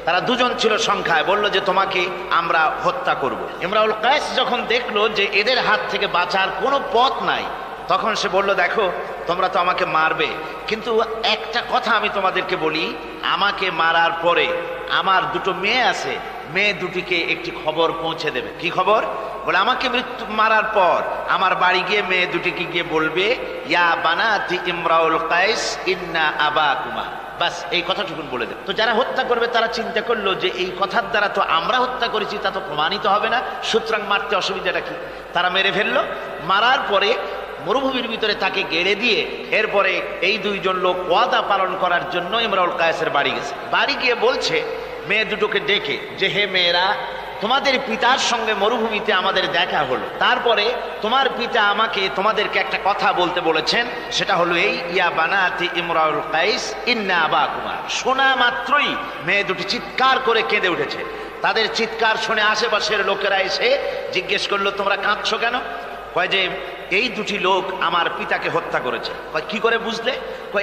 তারা দুজন ছিল সংখ্যায়, বলল যে তোমাকে আমরা হত্যা করব। ইমরাউল কায়েস যখন দেখলো যে এদের হাত থেকে বাঁচার কোনো পথ নাই, তখন সে বলল, দেখো তোমরা তো আমাকে মারবে, কিন্তু একটা কথা আমি তোমাদেরকে বলি, আমাকে মারার পরে আমার দুটো মেয়ে আছে, মেয়ে দুটিকে একটি খবর পৌঁছে দেবে। কি খবর? বলে আমাকে মারার পর আমার বাড়ি গিয়ে মেয়ে দুটিকে গিয়ে বলবে, ইয়া বানাতি ইমরাউল কায়েস ইন্না আবাকুমা। বাস এই কথাটুকুন বলে দেবে। তো যারা হত্যা করবে তারা চিন্তা করলো যে এই কথার দ্বারা তো আমরা হত্যা করেছি, তা তো প্রমাণিত হবে না, সুতরাং মারতে অসুবিধাটা কি? তারা মেরে ফেললো। মারার পরে মরুভূমির ভিতরে তাকে গেড়ে দিয়ে এরপরে এই দুইজন লোক ওয়াদা পালন করার জন্য ইমরাউল কায়েসের বাড়ি গেছে। বাড়ি গিয়ে বলছে মেয়ে দুটোকে ডেকে যে, হে মেয়েরা, তোমাদের পিতার সঙ্গে মরুভূমিতে আমাদের দেখা হলো, তারপরে তোমার পিতা আমাকে তোমাদেরকে একটা কথা বলতে বলেছেন, সেটা হলো এই, ইয়া বানাতি ইমরাউল কায়েস ইন্না আবাকুমা। শোনা মাত্রই মেয়ে দুটি চিৎকার করে কেঁদে উঠেছে। তাদের চিৎকার শুনে আশেপাশের লোকেরা এসে জিজ্ঞেস করলো, তোমরা কাঁদছো কেন? কয় যে এই দুটি লোক আমার পিতাকে হত্যা করেছে। কি করে বুঝলে?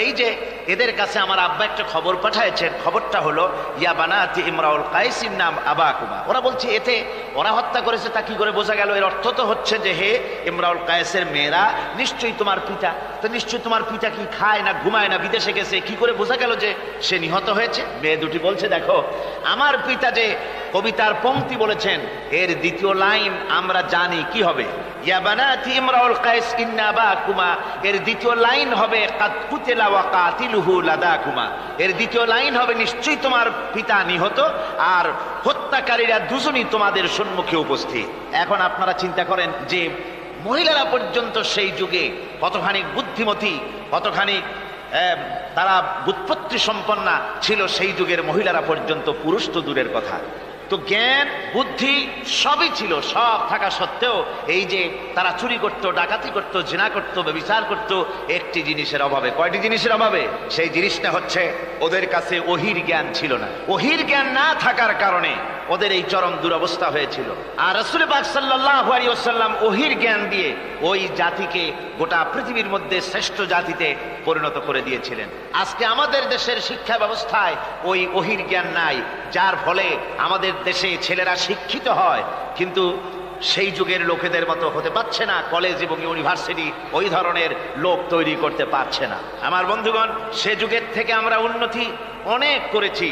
এই যে এদের কাছে আমার আব্বা একটা খবর পাঠাইছেন, খবরটা হলো ইয়া বানাতি ইমরাউল কাইস ইন্না আবাকুমা। ওরা বলছে এতে ওরা হত্যা করেছে, তা কি করে বোঝা গেল? এর অর্থ তো হচ্ছে যে হে ইমরাউল কায়েসের মেয়েরা নিশ্চয়ই তোমার পিতা। তো নিশ্চয়ই তোমার পিতা কি খায় না ঘুমায় না বিদেশে গেছে, কি করে বোঝা গেল যে সে নিহত হয়েছে? মেয়ে দুটি বলছে দেখো আমার পিতা যে কবিতার পংক্তি বলেছেন এর দ্বিতীয় লাইন আমরা জানি কি হবে। ইয়া বানাতি ইমরাউল কায়েস ইন্না আবাকুমা, এর দ্বিতীয় লাইন হবে কাদ কুতিলা ওয়া কাতিলুহু লাদাকুমা। এর দ্বিতীয় লাইন হবে নিশ্চয়ই তোমার পিতা নিহত আর হত্যাকারীরা দুজনই তোমাদের সম্মুখে উপস্থিত। এখন আপনারা চিন্তা করেন যে মহিলারা পর্যন্ত সেই যুগে কতখানি বুদ্ধিমতী, কতখানি তারা বুৎপত্তি সম্পন্না ছিল সেই যুগের মহিলারা পর্যন্ত, পুরুষ তো দূরের কথা। তো জ্ঞান বুদ্ধি সবই ছিল, সব থাকা সত্ত্বেও এই যে তারা চুরি করত, ডাকাতি করত, জিনা করত, ব্যভিচার করত একটি জিনিসের অভাবে। কয়টি জিনিসের অভাবে? সেই জিনিসটা হচ্ছে ওদের কাছে ওহির জ্ঞান ছিল না। ওহির জ্ঞান না থাকার কারণে ওদের এই চরম দুরবস্থা হয়েছিল। আর রাসূল পাক সাল্লাল্লাহু আলাইহি ওয়াসাল্লাম ওহির জ্ঞান দিয়ে ওই জাতিকে গোটা পৃথিবীর মধ্যে শ্রেষ্ঠ জাতিতে পরিণত করে দিয়েছিলেন। আজকে আমাদের দেশের শিক্ষা ব্যবস্থায় ওই ওহির জ্ঞান নাই, যার ফলে আমাদের দেশে ছেলেরা শিক্ষিত হয় কিন্তু সেই যুগের লোকেদের মতো হতে পারছে না, কলেজ এবং ইউনিভার্সিটি ওই ধরনের লোক তৈরি করতে পারছে না। আমার বন্ধুগণ, সে যুগের থেকে আমরা উন্নতি অনেক করেছি,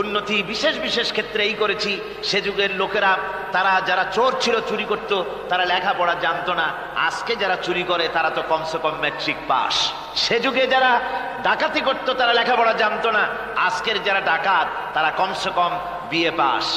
উন্নতি বিশেষ বিশেষ ক্ষেত্রে এই করেছি। সে যুগের লোকেরা তারা যারা চোর ছিল, চুরি করত, তারা লেখাপড়া জানতো না। আজকে যারা চুরি করে তারা তো কমসে কম ম্যাট্রিক পাস। সে যুগে যারা ডাকাতি করত তারা লেখাপড়া জানতো না, আজকের যারা ডাকাত তারা কমসে কম বিএ পাস।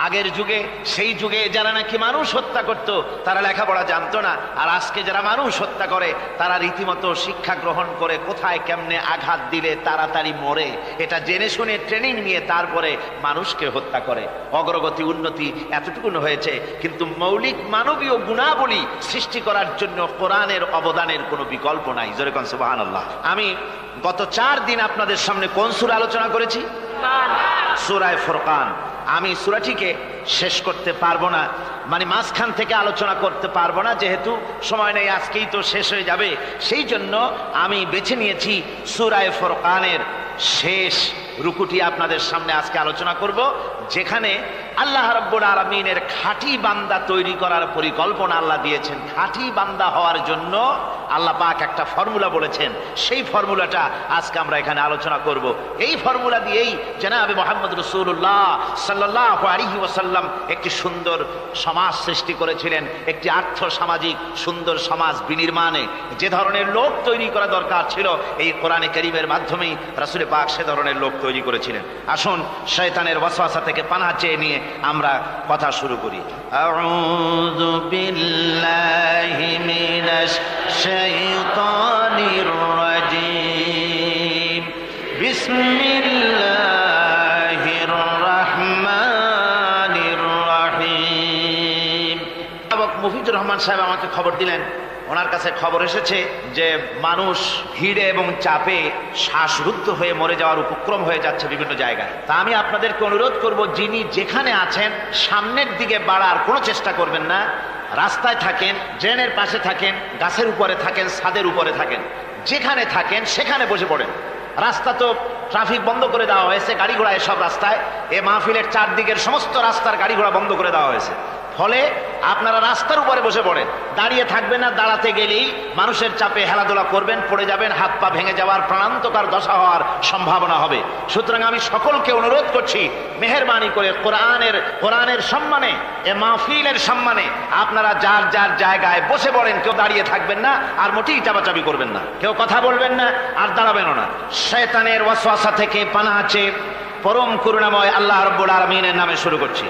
আগের যুগে সেই যুগে যারা নাকি মানুষ হত্যা করত তারা লেখাপড়া জানতো না, আর আজকে যারা মানুষ হত্যা করে তারা রীতিমতো শিক্ষা গ্রহণ করে কোথায় কেমনে আঘাত দিলে তাড়াতাড়ি মরে এটা জেনে শুনে ট্রেনিং নিয়ে তারপরে মানুষকে হত্যা করে। অগ্রগতি উন্নতি এতটুকুন হয়েছে, কিন্তু মৌলিক মানবীয় গুণাবলী সৃষ্টি করার জন্য কোরআনের অবদানের কোনো বিকল্প নাই। জোরে কোন সুবহানাল্লাহ। আমি গত 4 দিন আপনাদের সামনে কোন সূরা আলোচনা করেছি? সূরা ফুরকান। আমি সূরাটিকে শেষ করতে পারবো না, মানে মাঝখান থেকে আলোচনা করতে পারবো না, যেহেতু সময় নেই, আজকেই তো শেষ হয়ে যাবে। সেই জন্য আমি বেছে নিয়েছি সূরা ফুরকানের শেষ রুকুটি আপনাদের সামনে আজকে আলোচনা করব, যেখানে আল্লাহ রাব্বুল আলামিনের খাঁটি বান্দা তৈরি করার পরিকল্পনা আল্লাহ দিয়েছেন। খাঁটি বান্দা হওয়ার জন্য আল্লাহ পাক একটা ফর্মুলা বলেছেন, সেই ফর্মুলাটা আজকে আমরা এখানে আলোচনা করব। এই ফর্মুলা দিয়েই জনাবে মুহাম্মদ রাসূলুল্লাহ সাল্লাল্লাহু আলাইহি ওয়াসাল্লাম একটি সুন্দর সমাজ সৃষ্টি করেছিলেন। একটি আর্থ সামাজিক সুন্দর সমাজ বিনির্মাণে যে ধরনের লোক তৈরি করা দরকার ছিল, এই কোরআনে কারীমের মাধ্যমেই রাসূল পাক সে ধরনের লোক তৈরি করেছিলেন। আসুন শয়তানের ওয়াসওয়াসা থেকে পানাহ চেয়ে নিয়ে আমরা কথা শুরু করি। আউযু বিল্লাহি মিনাশ শাইতানির রাজীম। বিসমিল্লাহির রাহমানির রাহিম। মুফিদুর রহমান সাহেব আমাকে খবর দিলেন, ওনার কাছে খবর এসেছে যে মানুষ ভিড়ে এবং চাপে শ্বাসরুদ্ধ হয়ে মরে যাওয়ার উপক্রম হয়ে যাচ্ছে বিভিন্ন জায়গায়। তা আমি আপনাদেরকে অনুরোধ করব, যিনি যেখানে আছেন সামনের দিকে বাড়ার কোনো চেষ্টা করবেন না। রাস্তায় থাকেন, ড্রেনের পাশে থাকেন, গাছের উপরে থাকেন, ছাদের উপরে থাকেন, যেখানে থাকেন সেখানে বসে পড়েন। রাস্তা তো ট্রাফিক বন্ধ করে দেওয়া হয়েছে, গাড়ি ঘোড়া এসব রাস্তায়, এ মাহফিলের চারদিকের সমস্ত রাস্তার গাড়ি ঘোড়া বন্ধ করে দেওয়া হয়েছে। ফলে আপনারা রাস্তার উপরে বসে পড়েন, দাঁড়িয়ে থাকবেন না। দাঁড়াতে গেলেই মানুষের চাপে হেলাধুলা করবেন, পড়ে যাবেন, হাত পা ভেঙে যাওয়ার প্রাণান্তকার দশা হওয়ার সম্ভাবনা হবে। সুতরাং আমি সকলকে অনুরোধ করছি, মেহেরবানি করে কোরআনের সম্মানে, এ মাহফিলের সম্মানে আপনারা যার যার জায়গায় বসে পড়েন। কেউ দাঁড়িয়ে থাকবেন না, আর মোটেই চাপাচাপি করবেন না, কেউ কথা বলবেন না, আর দাঁড়াবেনও না। শয়তানের ওয়াসওয়াসা থেকে পানাহ চেয়ে পরম করুণাময় আল্লাহ রাব্বুল আলামিনের নামে শুরু করছি।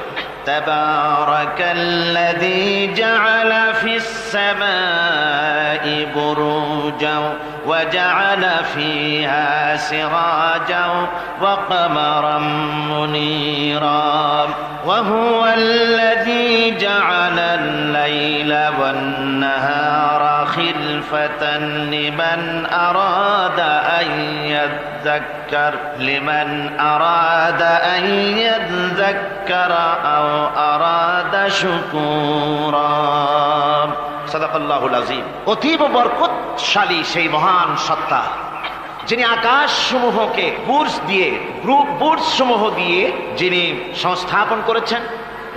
তাবারাকাল্লাযী জাআলা ফিস সামাই বুরুজাও ওয়া জাআলা ফিহা সিরাজাও ওয়া কমারাম মুনীরা ওয়া হুয়াল্লাযী জাআলাল লাইলা ওয়ান নাহারা খিলফাতান লিমান আরাদা আন ইয়াযাক্কার আও আরাদা শুকুরা। সাদাকাল্লাহুল আযীম। অতীব বরকতশালী সেই মহান সত্তা যিনি আকাশ সমূহকে বুর্জ সমূহ দিয়ে যিনি সংস্থাপন করেছেন,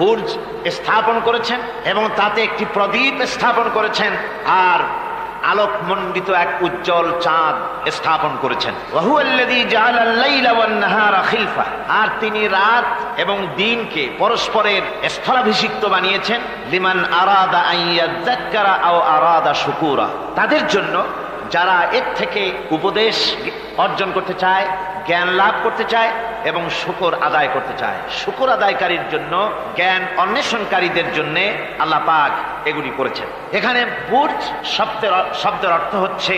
বুর্জ স্থাপন করেছেন এবং তাতে একটি প্রদীপ স্থাপন করেছেন আর আলোকমণ্ডিত এক উজ্জ্বল চাঁদ স্থাপন করেছেন। আর তিনি রাত এবং দিনকে পরস্পরের স্থলাভিষিক্ত বানিয়েছেন। লিমান আরাদা আইয়াযাক্কারা আও আরাদা শুকুরা, তাদের জন্য যারা এর থেকে উপদেশ অর্জন করতে চায়, জ্ঞান লাভ করতে চায় এবং শুকর আদায় করতে চায়। শুকর আদায়কারীর জন্য, জ্ঞান অন্বেষণকারীদের জন্য আল্লাহ পাক এগুলি করেছেন। এখানে বুর্জ শব্দের অর্থ হচ্ছে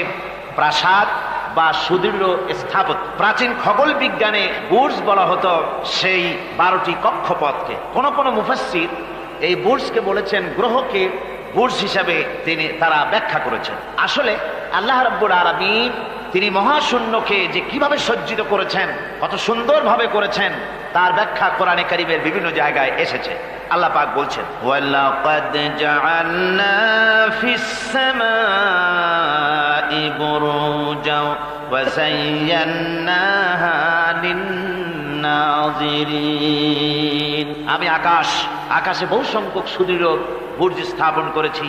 প্রাসাদ বা সুদৃঢ় স্থাপত্য। প্রাচীন খগোল বিজ্ঞানে বুর্জ বলা হতো সেই 12টি কক্ষপথকে। কোন মুফাসসির এই বুর্জকে বলেছেন গ্রহকে বুর্জ হিসাবে তারা ব্যাখ্যা করেছেন। আসলে আল্লাহ রাব্বুল আলামিন তিনি মহাশূন্যকে যে কিভাবে সজ্জিত করেছেন, কত সুন্দরভাবে করেছেন, তার ব্যাখ্যা কোরআনে কারীমের বিভিন্ন জায়গায় এসেছে। আল্লাহ পাক বলছেন, ওয়ালাকাদ জাআলনা ফিস সামাই বুরুজা ওয়া যায়্যানাহা লিন-নাযিরিন। আমি আকাশে বহু সংখ্যক সুদৃঢ় বুর্জ স্থাপন করেছি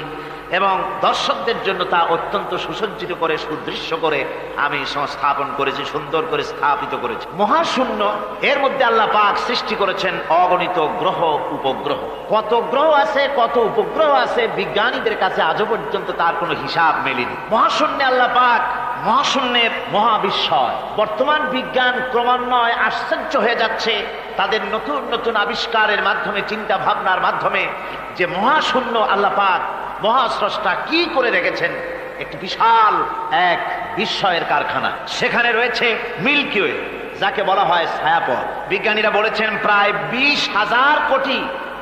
এবং দর্শকদের জন্য তা অত্যন্ত সুসজ্জিত করে, সুদৃশ্য করে আমি সংস্থাপন করেছি, সুন্দর করে স্থাপিত করেছি। মহাশূন্য, এর মধ্যে আল্লাহ পাক সৃষ্টি করেছেন অগণিত গ্রহ উপগ্রহ। কত গ্রহ আছে, কত উপগ্রহ আছে, বিজ্ঞানীদের কাছে আজও পর্যন্ত তার কোনো হিসাব মেলেনি। মহাশূন্যে আল্লাহ পাক, মহাশূন্যের মহাবিস্ময়। বর্তমান বিজ্ঞান ক্রমান্বয়ে আশ্চর্য হয়ে যাচ্ছে তাদের নতুন নতুন আবিষ্কারের মাধ্যমে, চিন্তা ভাবনার মাধ্যমে, যে মহাশূন্য আল্লাহ পাক মহাস্রষ্টা কি করে রেখেছেন। একটি বিশাল এক বিস্ময়ের কারখানা। সেখানে রয়েছে মিল্কি ওয়ে, যাকে বলা হয় ছায়াপথ। বিজ্ঞানীরা বলেছেন প্রায় 20,000 কোটি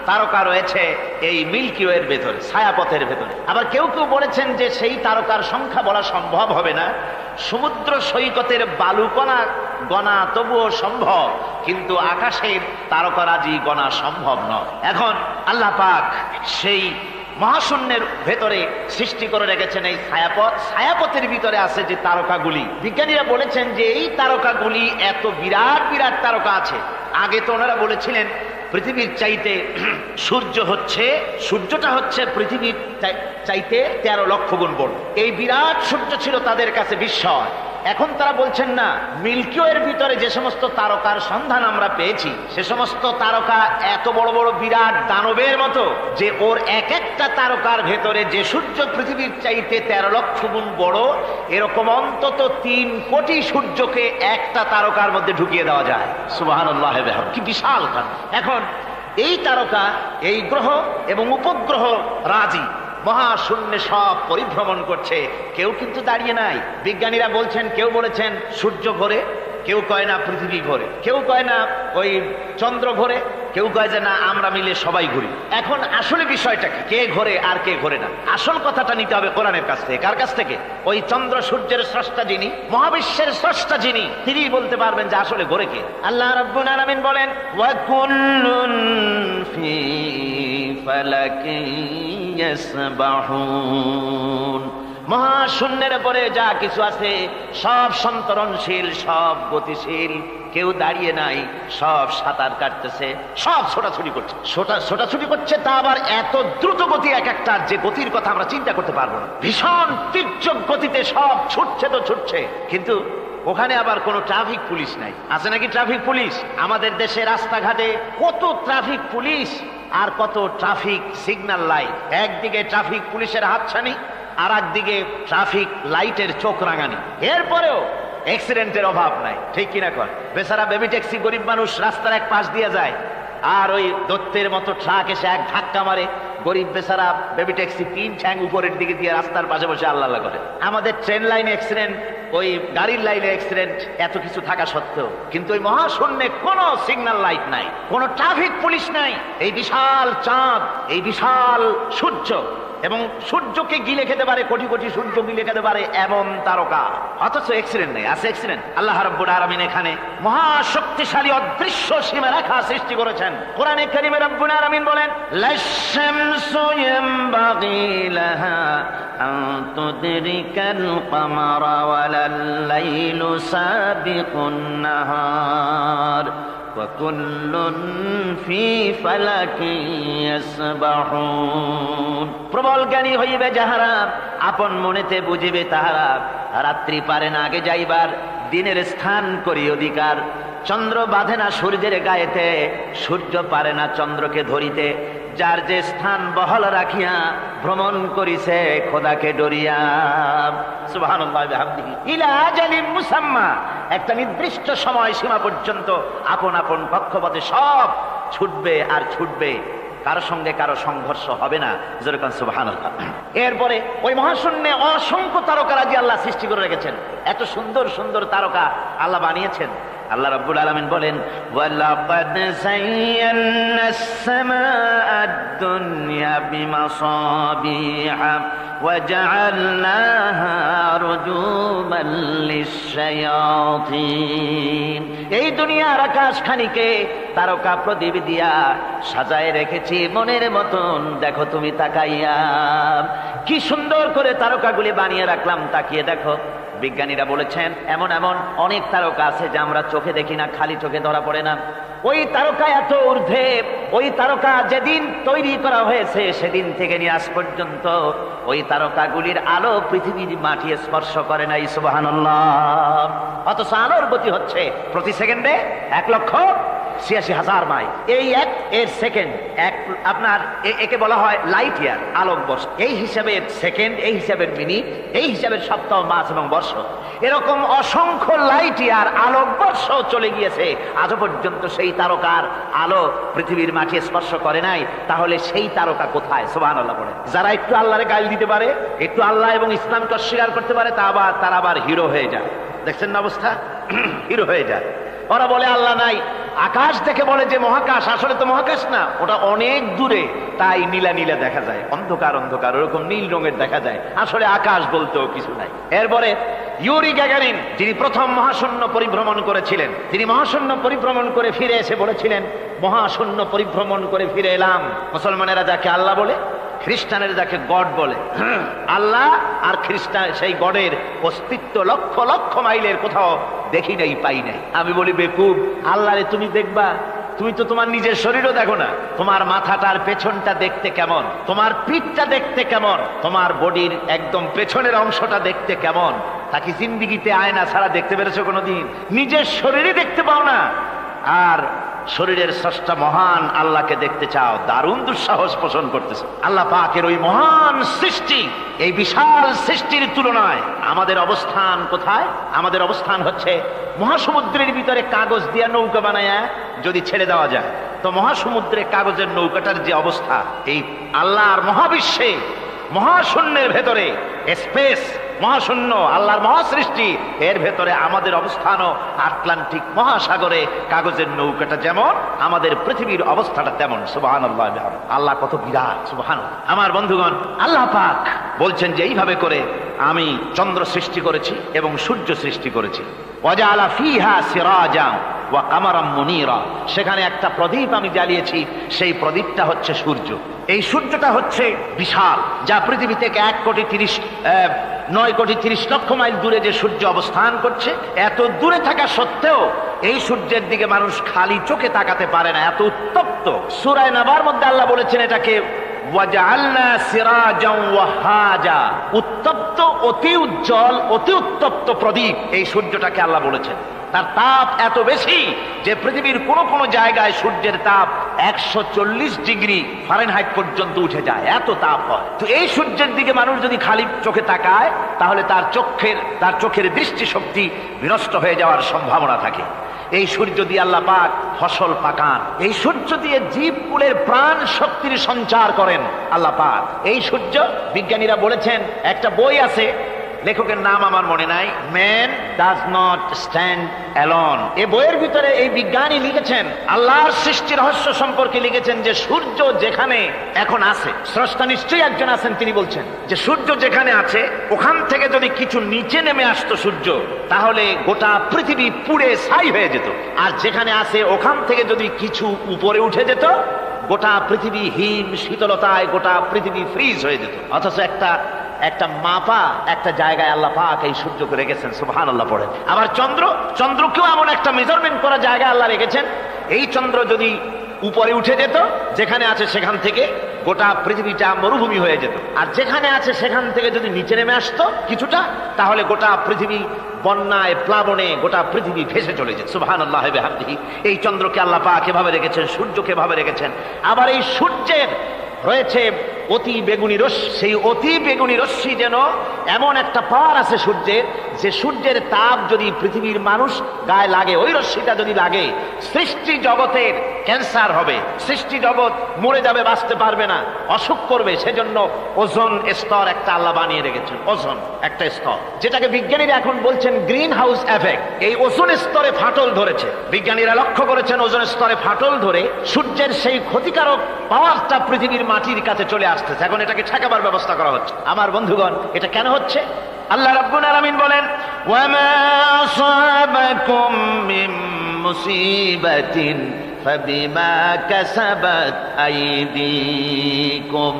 তারকা রয়েছে এই মিল্কি ওয়ের ভেতরে, ছায়াপথের ভেতরে। আবার কেউ কেউ বলেছেন যে সেই তারকার সংখ্যা বলা সম্ভব হবে না। সমুদ্র সৈকতের বালুকণা গণা তবুও সম্ভব, কিন্তু আকাশের তারকারাজি গণা সম্ভব নয়। এখন আল্লাহ পাক সেই মহাশূন্যের ভেতরে সৃষ্টি করে রেখেছেন এই ছায়াপথ। ছায়াপথের ভিতরে আছে যে তারকাগুলি, বিজ্ঞানীরা বলেছেন যে এই তারকাগুলি এত বিরাট বিরাট তারকা আছে। আগে তো ওনারা বলেছিলেন পৃথিবীর চাইতে সূর্যটা হচ্ছে পৃথিবীর চাইতে 13 লক্ষ গুণ বড়। এই বিরাট সূর্য ছিল তাদের কাছে বিস্ময়। এখন তারা বলছেন না, মিল্কি ওয়ের ভিতরে যে সমস্ত তারকার সন্ধান আমরা পেয়েছি, সে সমস্ত তারকা এত বড় বড় বিরাট দানবের মতো যে ওর এক একটা তারকার ভেতরে যে সূর্য পৃথিবীর চাইতে 13 লক্ষ গুণ বড়, এরকম অন্তত 3 কোটি সূর্যকে একটা তারকার মধ্যে ঢুকিয়ে দেওয়া যায়। সুবহানাল্লাহ, কি বিশাল কাণ্ড। এখন এই তারকা, এই গ্রহ এবং উপগ্রহ রাজি মহাশূন্যে সব পরিভ্রমণ করছে, কেউ কিন্তু দাঁড়িয়ে নাই। বিজ্ঞানীরা বলছেন, কেউ বলেছেন সূর্য ঘোরে, কেউ কয় না পৃথিবী ঘোরে, কেউ কয় না ওই চন্দ্র ঘোরে, কেউ কয় যে না আমরা মিলে সবাই ঘুরি। এখন আসলে বিষয়টা কি, কে ঘোরে আর কে ঘোরে না? আসল কথাটা নিতে হবে কোরআনের কাছ থেকে। কার কাছ থেকে? ওই চন্দ্র সূর্যের স্রষ্টা যিনি, মহাবিশ্বের স্রষ্টা যিনি, তিনি বলতে পারবেন যে আসলে ঘোরে কে। আল্লাহ রাব্বুল আলামিন বলেন, ওয়া কুল্লুন ফি ফালাকিন ইয়াসবাহুন। মহাশূন্যের পরে যা কিছু আছে সব সন্তরণশীল, সব গতিশীল, কেউ দাঁড়িয়ে নাই, সব সাঁতার কাটতেছে, সব ছোটাছুটি করছে। তা আবার এত দ্রুত গতি, এক একটা যে গতির কথা আমরা চিন্তা করতে পারবো না। ভীষণ তীর্যক গতিতে সব ছুটছে, কিন্তু ওখানে আবার কোনো ট্রাফিক পুলিশ নাই। আছে নাকি ট্রাফিক পুলিশ? আমাদের দেশে রাস্তাঘাটে কত ট্রাফিক পুলিশ আর কত ট্রাফিক সিগন্যাল লাইট। একদিকে ট্রাফিক পুলিশের হাতছানি, আর একদিকে ট্রাফিক লাইটের চোখ রাঙানি। এরপরেও অ্যাক্সিডেন্টের অভাব নাই, ঠিক কিনা কর? বেচারা বেবি ট্যাক্সি, গরিব মানুষ রাস্তার এক পাশ দিয়ে যায়, আর ওই দত্তের মতো ট্রাক এসে এক ধাক্কা মারে, গরিব বেচারা বেবি ট্যাক্সি 3 ঠ্যাং উপরের দিকে দিয়ে রাস্তার পাশে বসে আল্লাহ আল্লাহ করে। আমাদের ট্রেন লাইনে অ্যাক্সিডেন্ট, ওই গাড়ির লাইনে অ্যাক্সিডেন্ট, এত কিছু থাকা সত্ত্বেও কিন্তু ওই মহাশূন্যে কোনো সিগন্যাল লাইট নাই, কোনো ট্রাফিক পুলিশ নাই। এই বিশাল চাঁদ, এই বিশাল সূর্য, এবং সূর্যকে গিলে খেতে পারে, কোটি কোটি সূর্য গিলে খেতে পারে এমন তারকা, অথচ অ্যাক্সিডেন্ট নেই। আছে অ্যাক্সিডেন্ট? আল্লাহ রাব্বুল আলামিন এখানে মহাশক্তিশালী অদৃশ্য সীমারেখা সৃষ্টি করেছেন। কোরআনে কারীমে রাব্বুল আলামিন বলেন, লাশ-শামসু ইয়ামবাগি লাহা أن تدرك القمر ولا الليل سابق النهار وكل في فلك يسبحون। প্রবল জ্ঞানী হইবে যাহারা, আপন মনেতে বুঝিবে তাহারা। রাত্রি পারে না আগে যাইবার, দিনের স্থান করি অধিকার। চন্দ্র বাঁধে না সূর্যের গায়েতে, সূর্য পারে না চন্দ্রকে ধরিতে। যার যে স্থান বহল রাখিয়া ভ্রমণ করিছে খোদাকে ডরিয়া। সুবহানাল্লাহ বিহামদিহি ইলা আজালিন মুসাম্মা, একটা নির্দিষ্ট সময় সীমা পর্যন্ত আপন আপন কক্ষপথে সব ছুটবে আর ছুটবে, কারো সঙ্গে কারো সংঘর্ষ হবে না। যেরকম সুবহানাল্লাহ। এরপরে ওই মহাশূন্যে অসংখ্য তারকারাজি আল্লাহ সৃষ্টি করে রেখেছেন। এত সুন্দর সুন্দর তারকা আল্লাহ বানিয়েছেন। আল্লাহ রাব্বুল আলামিন বলেন, ওয়ালাকাদ যায়্যানাস সামাআদ দুনিয়া বিমাসাবিহা ওয়াজআলনাহা রুজুমান লিশ-শায়াতিন। এই দুনিয়ার আকাশখানিকে তারকা প্রদীপ দিয়া সাজায় রেখেছি মনের মতন, দেখো তুমি তাকাইয়া। কি সুন্দর করে তারকাগুলি বানিয়ে রাখলাম, তাকিয়ে দেখো। বিজ্ঞানীরা বলেছেন এমন এমন অনেক তারকা আছে যা আমরা চোখে দেখি না, খালি চোখে ধরা পড়ে না। ওই তারকা এত ঊর্ধ্বে, ওই তারকা যেদিন তৈরি করা হয়েছে সেদিন থেকে নিয়ে আজ পর্যন্ত ওই তারকাগুলির আলো পৃথিবীর মাটি স্পর্শ করে নাই। সুবহানাল্লাহ। অথচ আলোর গতি হচ্ছে প্রতি সেকেন্ডে 1,86,000 মাইল। এই এক এর সেকেন্ড এক, আপনার একে বলা হয় লাইট ইয়ার, আলোকবর্ষ। এই হিসাবে সেকেন্ড, এই হিসাবে মিনিট, এই হিসাবে সপ্তাহ, মাস এবং বর্ষ। এরকম অসংখ্য লাইট ইয়ার, আলোকবর্ষ চলে গিয়েছে, আজও পর্যন্ত সেই তারকার আলো পৃথিবীর মাটি স্পর্শ করে নাই। তাহলে সেই তারকা কোথায়? সুবহানাল্লাহ বলে। যারা একটু আল্লাহরে গাল দিতে পারে, একটু আল্লাহ এবং ইসলামকে অস্বীকার করতে পারে, তারা আবার হিরো হয়ে যায়। দেখছেন না অবস্থা? হিরো হয়ে যায়। ওরা বলে আল্লাহ নাই, আকাশ দেখে বলে যে মহাকাশ, আসলে তো মহাকাশ না, ওটা অনেক দূরে, তাই নীলা নীলা দেখা যায়, অন্ধকার অন্ধকার ওরকম নীল রঙের দেখা যায়, আসলে আকাশ বলতেও কিছু নাই। এরপরে ইউরি গ্যাগারিন, যিনি প্রথম মহাশূন্য পরিভ্রমণ করেছিলেন, তিনি মহাশূন্য পরিভ্রমণ করে ফিরে এসে বলেছিলেন, মহাশূন্য পরিভ্রমণ করে ফিরে এলাম। মুসলমানেরা যাকে আল্লাহ বলে, খ্রিস্টানের যাকে গড বলে, আল্লাহ আর খ্রিস্টান সেই গডের অস্তিত্ব লক্ষ লক্ষ মাইলের কোথাও দেখি নাই, পাই নাই। আমি বলি বেকুব, আল্লাহরে তুমি দেখবা, তুমি তো তোমার নিজের শরীরও দেখো না। তোমার মাথাটার পেছনটা দেখতে কেমন, তোমার পিঠটা দেখতে কেমন, তোমার বডির একদম পেছনের অংশটা দেখতে কেমন, তা কি জিন্দিগিতে আয়না ছাড়া দেখতে পেরেছো কোনোদিন? নিজের শরীরই দেখতে পাও না, আর শরীরের স্রষ্টা মহান আল্লাহকে দেখতে চাও, দারুণ দুঃসাহস পোষণ করতেছে। আল্লাহ পাকের ওই মহান সৃষ্টি, এই বিশাল সৃষ্টির তুলনায় আমাদের অবস্থান কোথায়? আমাদের অবস্থান হচ্ছে মহাসমুদ্রের ভিতরে কাগজ দিয়ে নৌকা বানায়া যদি ছেড়ে দেওয়া যায়, তো মহাসমুদ্রে কাগজের নৌকাটার যে অবস্থা, এই আল্লাহর মহাবিশ্বে মহাশূন্যের ভেতরে স্পেস, মহাশূন্য আল্লাহর মহাসৃষ্টি, এর ভেতরে আমাদের অবস্থানও আটলান্টিক মহাসাগরে কাগজের নৌকাটা যেমন, আমাদের পৃথিবীর অবস্থাটা তেমন। সুবহানাল্লাহ। আল্লাহ কত বিরাট! সুবহানাল্লাহ। আমার বন্ধুগণ, আল্লাহ পাক বলছেন যে এইভাবে করে আমি চন্দ্র সৃষ্টি করেছি এবং সূর্য সৃষ্টি করেছি। ওয়াজআলা ফিহা সিরাজাম ওয়া কামারাম মুনীরা, সেখানে একটা প্রদীপ আমি জ্বালিয়েছি, সেই প্রদীপটা হচ্ছে সূর্য। এই সূর্যটা হচ্ছে বিশাল, যা পৃথিবী থেকে 9,30,00,000 মাইল দূরে যে সূর্য অবস্থান করছে, এত দূরে থাকা সত্ত্বেও এই সূর্যের দিকে মানুষ খালি চোখে তাকাতে পারে না, এত উত্তপ্ত। সূরা নাবার মধ্যে আল্লাহ বলেছেন এটাকে ওয়াজআলনা সিরাজাম ওয়াহাজা, উত্তপ্ত, অতি উজ্জ্বল, অতি উত্তপ্ত প্রদীপ এই সূর্যটাকে আল্লাহ বলেছেন। তার তাপ এত বেশি যে পৃথিবীর কোন কোন জায়গায় সূর্যের তাপ 140 ডিগ্রি ফারেনহাইট পর্যন্ত উঠে যায়, এত তাপ হয়। তো এই সূর্যের দিকে মানুষ যদি খালি চোখে তাকায়, তাহলে তার চোখের দৃষ্টিশক্তি বিনষ্ট হয়ে যাওয়ার সম্ভাবনা থাকে। এই সূর্য দিয়ে আল্লাহ পাক ফসল পাকান, এই সূর্য দিয়ে জীবকুলের প্রাণ শক্তির সঞ্চার করেন আল্লাহ পাক। এই সূর্য, বিজ্ঞানীরা বলেছেন, একটা বই আছে, লেখকের নাম আমার মনে নাই, man does not stand alone. এই বইয়ের ভিতরে এই বিজ্ঞানী লিখেছেন, আল্লাহর সৃষ্টি রহস্য সম্পর্কে লিখেছেন যে সূর্য যেখানে এখন আছে, স্রষ্টা নিশ্চয়ই একজন আছেন, তিনি বলছেন যে সূর্য যেখানে আছে ওখান থেকে যদি কিছু নিচে নেমে আসতো সূর্য, তাহলে গোটা পৃথিবী পুড়ে ছাই হয়ে যেত। আর যেখানে আছে ওখান থেকে যদি কিছু উপরে উঠে যেত, গোটা পৃথিবী হিম শীতলতায় গোটা পৃথিবী ফ্রিজ হয়ে যেত। অথচ একটা একটা মাপা একটা জায়গায় আল্লাহ পাক এই সূর্যকে রেখেছেন, সুবহানাল্লাহ পড়েন। আবার চন্দ্রকেও এমন একটা মেজারমেন্ট করা জায়গায় আল্লাহ রেখেছেন, এই চন্দ্র যদি উপরে উঠে যেত, যেখানে আছে সেখান থেকে গোটা পৃথিবীটা মরুভূমি হয়ে যেত, আর যেখানে আছে সেখান থেকে যদি নিচে নেমে আসতো কিছুটা, তাহলে গোটা পৃথিবী বন্যায় প্লাবনে গোটা পৃথিবী ভেসে চলে যেত, সুবহানাল্লাহ বিহামদিহি। এই চন্দ্রকে আল্লাহ পাক এভাবে রেখেছেন, সূর্যকে এভাবে রেখেছেন। আবার এই সূর্যের রয়েছে অতি বেগুনি রশ্মি, সেই অতি বেগুনি রশ্মি যেন এমন একটা পাওয়ার আছে সূর্যের, যে সূর্যের তাপ যদি পৃথিবীর মানুষ গায়ে লাগে, ওই রশ্মিটা যদি লাগে, সৃষ্টি জগতের ক্যান্সার হবে, সৃষ্টি জগৎ মরে যাবে, বাঁচতে পারবে না, অসুখ করবে। সেজন্য ওজোন স্তর একটা আল্লাহ বানিয়ে রেখেছেন, ওজোন একটা স্তর, যেটাকে বিজ্ঞানীরা এখন বলছেন গ্রিন হাউস এফেক্ট। এই ওজোন স্তরে ফাটল ধরেছে, বিজ্ঞানীরা লক্ষ্য করেছেন ওজোন স্তরে ফাটল ধরে সূর্যের সেই ক্ষতিকারক পাওয়ারটা পৃথিবীর মাটির কাছে চলে আসতেছে। এখন এটাকে ঠেকাবার ব্যবস্থা করা হচ্ছে। আমার বন্ধুগণ, এটা কেন হচ্ছে? আল্লাহ রাব্বুল আলামিন বলেন, ওয়ামা আসাবাকুম মিন মুসিবাতিন ফাবিমা কাসাবাত আইদিকুম,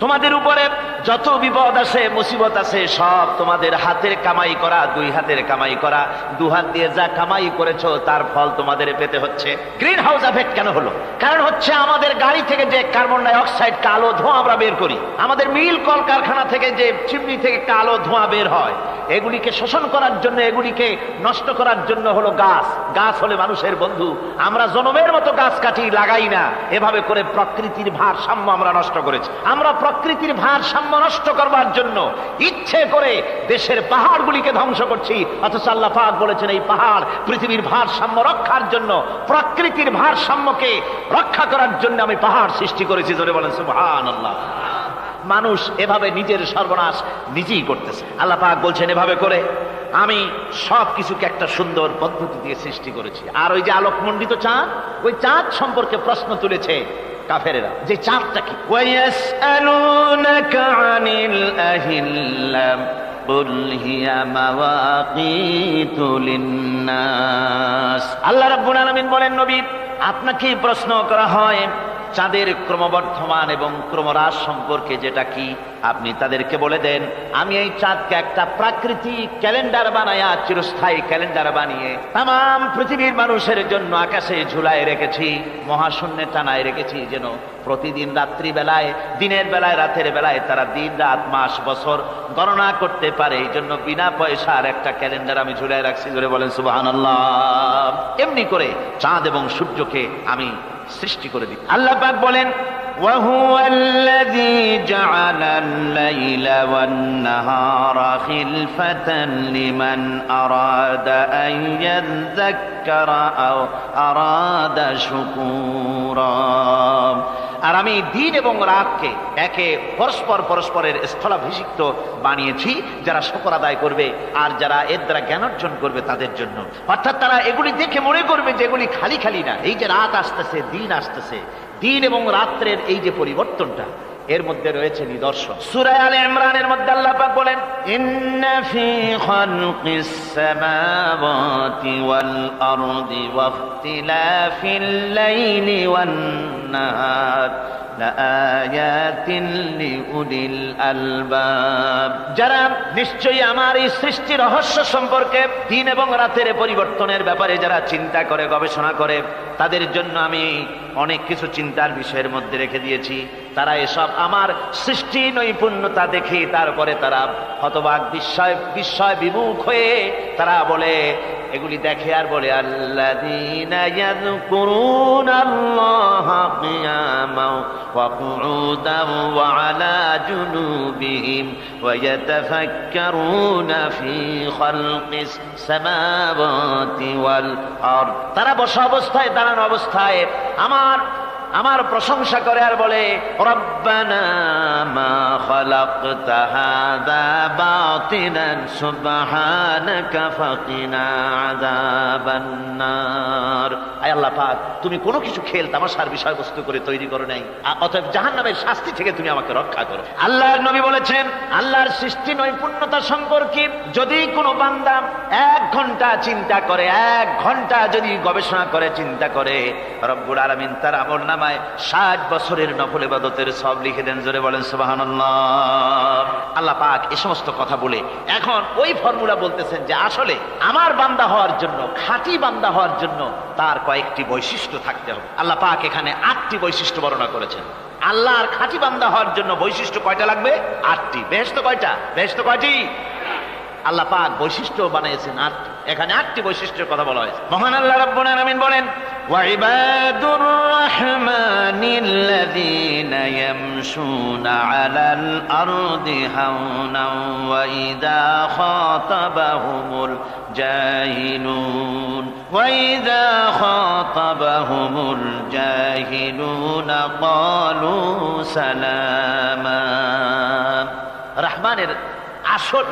তোমাদের উপরে যত বিপদ আসে, মুসিবত আসে, সব তোমাদের হাতের কামাই করা, দুই হাতের কামাই করা, দু হাত দিয়ে যা কামাই করেছো তার ফল তোমাদের পেতে হচ্ছে। গ্রিন হাউস এফেক্ট কেন হলো? কারণ হচ্ছে আমাদের গাড়ি থেকে যে কার্বন ডাই অক্সাইড কালো ধোঁয়া আমরা বের করি, আমাদের মিল কলকারখানা থেকে যে চিমনি থেকে কালো ধোঁয়া বের হয়, এগুলিকে শোষণ করার জন্য, এগুলিকে নষ্ট করার জন্য হলো গাছ। গাছ হলে মানুষের বন্ধু। আমরা জনমের মতো গাছ কাটি, লাগাই না। এভাবে করে প্রকৃতির ভারসাম্য আমরা নষ্ট করেছি। আমরা প্রকৃতির ভারসাম্য নষ্ট করবার জন্য ইচ্ছে করে দেশের পাহাড়গুলিকে ধ্বংস করছি, অথচ আল্লাহ পাক বলেছেন এই পাহাড় পৃথিবীর ভারসাম্য রক্ষার জন্য, প্রকৃতির ভারসাম্যকে রক্ষা করার জন্য আমি পাহাড় সৃষ্টি করেছি। জোরে বলেন সুবহানাল্লাহ। মানুষ এভাবে নিজের সর্বনাশ নিজেই করতেছে। আল্লাহ পাক বলছেন এভাবে করে আমি সব কিছুকে একটা সুন্দর পদ্ধতি দিয়ে সৃষ্টি করেছি। আর ওই যে আলোকমণ্ডিত চাঁদ, ওই চাঁদ সম্পর্কে প্রশ্ন তুলেছে কাফেরেরা, যে চাঁদটা কি? ওয়ায়াসআলুনাকা আনিল আহিল্লাম কুল হিয়া মাওয়াকিতু লিন্নাস। আল্লাহ রাব্বুল আলামিন বলেন, নবী আপনাকে প্রশ্ন করা হয় চাঁদের ক্রমবর্ধমান এবং ক্রমহ্রাস সম্পর্কে, যেটা কি আপনি তাদেরকে বলে দেন আমি এই চাঁদকে একটা প্রাকৃতিক ক্যালেন্ডার বানায়া, চিরস্থায়ী ক্যালেন্ডার বানিয়ে তাম পৃথিবীর মানুষের জন্য আকাশে ঝুলায় রেখেছি, মহাশূন্যে টানায় রেখেছি, যেন প্রতিদিন রাত্রি বেলায়, দিনের বেলায়, রাতের বেলায় তারা দিন রাত মাস বছর গণনা করতে পারে। এই জন্য বিনা পয়সার একটা ক্যালেন্ডার আমি ঝুলায় রাখছি। জোরে বলেন সুবহানাল্লাহ। এমনি করে চাঁদ এবং সূর্যকে আমি সৃষ্টি করে দিই। আল্লাহ পাক বলেন, وهو الذي جعل الليل والنهار خلفة لمن أراد أن يذكر أو أراد شكورا। আর আমি দিন এবং রাতকে একে পরস্পরের স্থলাভিষিক্ত বানিয়েছি, যারা শুকর আদায় করবে আর যারা এর দ্বারা জ্ঞান অর্জন করবে তাদের জন্য। অর্থাৎ তারা এগুলি দেখে মনে করবে যে এগুলি খালি খালি না। এই যে রাত আসতেছে, দিন আসতেছে, দিন এবং রাত্রের এই যে পরিবর্তনটা, এর মধ্যে রয়েছে নিদর্শন। সূরা আলে ইমরানের মধ্যে আল্লাহ পাক বলেন, ইন্না ফি খালকিস সামাওয়াতি ওয়াল আরদি ওয়াখতিলাফিল লাইলি ওয়ান নাহার লাআয়াতিন লিউলিল আলবাব। যারা নিশ্চয়ই আমার এই সৃষ্টি রহস্য সম্পর্কে, দিন এবং রাতের পরিবর্তনের ব্যাপারে যারা চিন্তা করে, গবেষণা করে, তাদের জন্য আমি অনেক কিছু চিন্তার বিষয়ের মধ্যে রেখে দিয়েছি। তারা এসব আমার সৃষ্টি নৈপুণ্যতা দেখে তারপরে তারা হতবাক, বিস্ময় বিমুখ হয়ে তারা বলে, এগুলি দেখে আর বলে, আল্লাযীনা ইয়াযকুরুনাল্লাহা কিয়ামান ওয়া কুউদান ওয়া আলা জুনুবিহিম ওয়া ইয়াতাফাক্কারুনা ফি খালকিস সামাওয়াতি ওয়াল আরদ। তারা বসা অবস্থায়, দাঁড়ানো অবস্থায় আমার প্রশংসা করে আর বলে, রব্বানা মা খালাকতা হাযা বাতিলান সুবহানাকা ফাকিনা আযাবান নার। আয় আল্লাহ পাক, তুমি কোনো কিছু খেল তামাশার বিষয়বস্তু করে তৈরি করো নাই, অতএব জাহান্নামের শাস্তি থেকে তুমি আমাকে রক্ষা করো। আল্লাহর নবী বলেছেন, আল্লাহর সৃষ্টি নৈপুণ্যতা সম্পর্কে যদি কোনো বান্দা 1 ঘন্টা চিন্তা করে, 1 ঘন্টা যদি গবেষণা করে, চিন্তা করে, রব্বুল আলামিন তার আমল নামা আমলনামায় 60 বছরের নফল ইবাদতের সওয়াব লিখে দেন। জোরে বলেন সুবহানাল্লাহ। আল্লাহ পাক এই সমস্ত কথা বলে এখন ওই ফর্মুলা বলতেছেন যে আসলে আমার বান্দা হওয়ার জন্য, খাঁটি বান্দা হওয়ার জন্য তার কয়েকটি বৈশিষ্ট্য থাকতে হবে। আল্লাহ পাক এখানে 8টি বৈশিষ্ট্য বর্ণনা করেছেন। আল্লাহর খাঁটি বান্দা হওয়ার জন্য বৈশিষ্ট্য কয়টা লাগবে? 8টি। বেহেশত কয়টা? বেহেশত কয়টি? আল্লাহ পাক বৈশিষ্ট্য বানিয়েছেন 8টি। এখানে 8টি বৈশিষ্ট্যের কথা বলা হয়েছে। মহান আল্লাহ রাব্বুল আলামিন বলেন, ওয়া ইবাদুর রাহমানিল্লাযীনা ইয়ামশুনা আলাল আরদি হাওনাও ওয়া ইযা খাতাবাহুমুল জাহিলুন ক্বালু সালামা।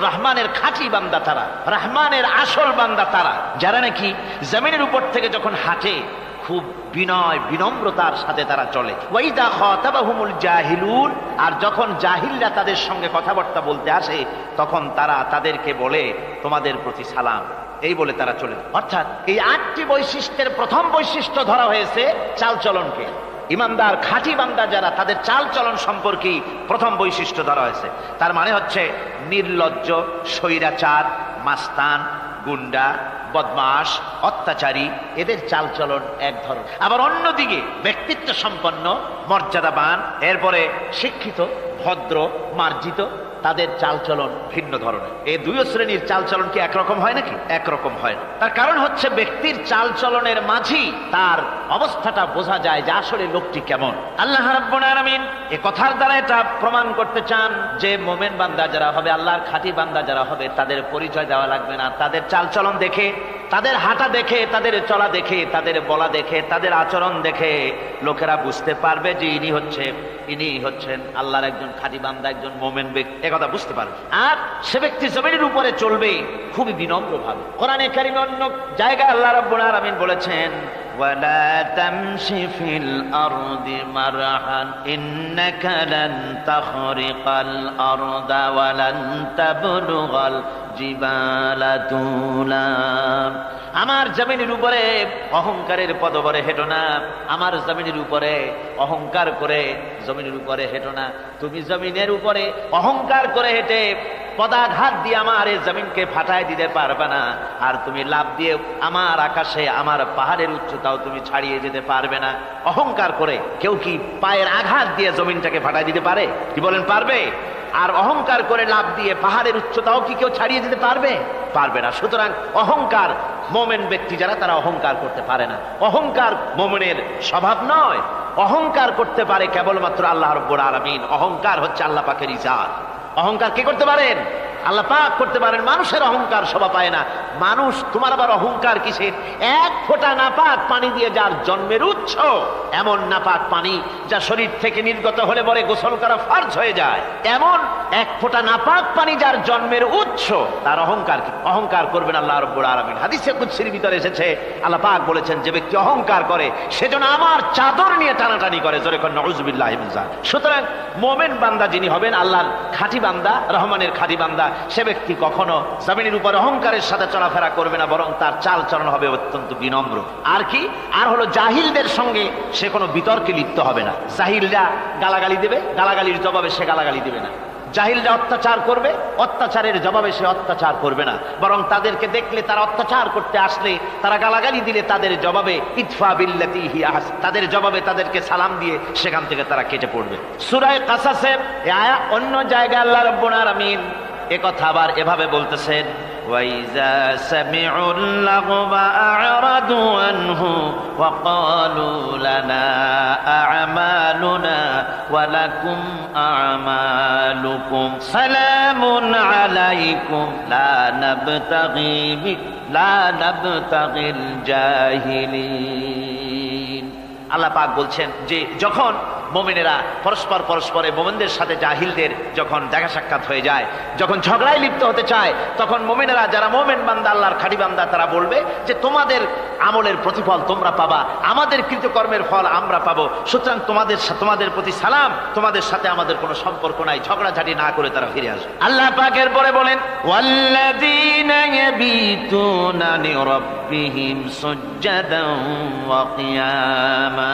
রহমানের খাঁটি বান্দা তারা, রহমানের আসল বান্দা তারা যারা নাকি জমিনের উপর থেকে যখন হাঁটে খুব বিনয় বিনম্রতার সাথে তারা চলে। ওয়াইদা খাতাবাহুমুল জাহিলুন, আর যখন জাহিলরা তাদের সঙ্গে কথাবার্তা বলতে আসে তখন তারা তাদেরকে বলে তোমাদের প্রতি সালাম, এই বলে তারা চলে। অর্থাৎ এই 8টি বৈশিষ্ট্যের প্রথম বৈশিষ্ট্য ধরা হয়েছে চালচলনকে। ইমানদার খাঁটি বান্দা যারা, তাদের চাল চলন সম্পর্কে প্রথম বৈশিষ্ট্য ধরা হয়েছে। তার মানে হচ্ছে নির্লজ্জ, স্বৈরাচার, মাস্তান, গুন্ডা, বদমাশ, অত্যাচারী, এদের চাল চলন এক ধরনের। আবার অন্যদিকে ব্যক্তিত্ব সম্পন্ন, মর্যাদাবান, এরপরে শিক্ষিত, ভদ্র, মার্জিত, তাদের চালচলন ভিন্ন ধরনের। এই দুই শ্রেণীর চালচলন কি একরকম হয় নাকি? একরকম হয় না। তার কারণ হচ্ছে ব্যক্তির চালচলনের মাঝেই তার অবস্থাটা বোঝা যায় যে আসলে লোকটি কেমন। আল্লাহ রাব্বুল আলামিন এই কথার দ্বারা এটা প্রমাণ করতে চান যে মোমেন বান্দা যারা হবে, আল্লাহর খাঁটি বান্দা যারা হবে, তাদের পরিচয় দেওয়া লাগবে না। তাদের চালচলন দেখে, তাদের হাঁটা দেখে, তাদের চলা দেখে, তাদের বলা দেখে, তাদের আচরণ দেখে লোকেরা বুঝতে পারবে যে ইনি হচ্ছেন আল্লাহর একজন খাঁটি বান্দা, একজন মোমেন ব্যক্তি, কথা বুঝতে পারবে। আর সে ব্যক্তি জমিনের উপরে চলবে খুবই বিনম্র ভাবে। কোরআনে কারিমে অন্য জায়গায় আল্লাহ রাব্বুল আলামিন বলেছেন, ওয়ালা তামশি ফিল আরদি মারহান ইন্নাকা লান তাখরিকাল আরদা ওয়া লান তাবলুগাল জিবালা তুলা। আমার জমিনের উপরে অহংকারের পদবরে হেঁটো না, আমার জমিনের উপরে অহংকার করে জমিনের উপরে হেঁটো না। তুমি জমিনের উপরে অহংকার করে হেঁটে পদাঘাত দিয়ে আমার এই জমিনকে ফাটায় দিতে পারবে না। আর তুমি লাভ দিয়ে আমার আকাশে, আমার পাহাড়ের উচ্চতাও তুমি ছাড়িয়ে যেতে পারবে না। অহংকার করে কেউ কি পায়ের আঘাত দিয়ে জমিনটাকে ফাটায় দিতে পারে? কি বলেন, পারবে? আর অহংকার করে লাভ দিয়ে পাহাড়ের উচ্চতাও কি কেউ ছাড়িয়ে দিতে পারবে? পারবে না। সুতরাং অহংকার, মোমেন ব্যক্তি যারা, তারা অহংকার করতে পারে না। অহংকার মোমেনের স্বভাব নয়। অহংকার করতে পারে কেবলমাত্র আল্লাহ রাব্বুল আলামিন। অহংকার হচ্ছে আল্লাহ পাকের ইজাত। অহংকার কে করতে পারেন? আল্লাহ পাক করতে পারেন। মানুষের অহংকার শোভা পায় না। মানুষ, তোমার আবার অহংকার কিসের? এক ফোঁটা নাপাক পানি দিয়ে যার জন্মের উৎস, এমন নাপাক পানি যা শরীর থেকে নির্গত হলে পরে গোসল করা ফরজ হয়ে যায়, এমন এক ফোঁটা নাপাক পানি যার জন্মের উৎস, তার অহংকার কি? অহংকার করবেন আল্লাহ রাব্বুল আলামিন। হাদিসে কুদসির ভিতরে এসেছে, আল্লাহ পাক বলেছেন, যে ব্যক্তি অহংকার করে সেজন্য আমার চাদর নিয়ে টানাটানি করে। জোরে কোন নাউযুবিল্লাহি মিন যালিক। সুতরাং মোমেন বান্দা যিনি হবেন, আল্লাহর খাঁটি বান্দা, রহমানের খাঁটি বান্দা, সে ব্যক্তি কখনো জমিনের উপর অহংকারের সাথে চলাফেরা করবে না, বরং তার চাল চলন হবে অত্যন্ত বিনম্র। আর কি? আর হলো জাহিলদের সঙ্গে সে কোনো বিতর্কে লিপ্ত হবে না। জাহিলরা গালাগালি দেবে, গালাগালির জবাবে সে গালাগালি দেবে না। জাহিলরা অত্যাচার করবে, অত্যাচারের জবাবে সে অত্যাচার করবে না, বরং তাদেরকে দেখলে, তারা অত্যাচার করতে আসলে, তারা গালাগালি দিলে তাদের জবাবে ইদফা বিল্লাতি হিয়া আহসান, তাদের জবাবে তাদেরকে সালাম দিয়ে সেখান থেকে তারা কেটে পড়বে। সূরা কাসাসের অন্য জায়গায় আল্লাহ রাব্বুল আলামিন একথা আবার এভাবে বলতেছেন, ওয়াইজা সামিউল লাগওয়া আ'রাদু আনহু ওয়া ক্বালু লানা আ'মালুনা ওয়া লাকুম আ'মালুকুম সালামুন আলাইকুম লা নাবতাগিল জাহিলিন। আল্লাহ পাক বলছেন যে যখন মোমেনেরা পরস্পরে মোমেনদের সাথে জাহিলদের যখন দেখা সাক্ষাৎ হয়ে যায়, যখন ঝগড়ায় লিপ্ত হতে চায়, তখন মোমেনেরা, যারা মোমেন বান্দা, আল্লাহর খাঁটি বান্দা, তারা বলবে যে তোমাদের আমলের প্রতিফল তোমরা পাবা, আমাদের কৃতকর্মের ফল আমরা পাবো। সুতরাং তোমাদের প্রতি সালাম, তোমাদের সাথে আমাদের কোনো সম্পর্ক নাই। ঝগড়াঝাটি না করে তারা ফিরে আসবে। আল্লাহ পাক এরপরে বলেন, ওয়াল্লাযীনা ইয়াবিতুনা লিরাব্বিহিম সুজদান ওয়া কিয়ামা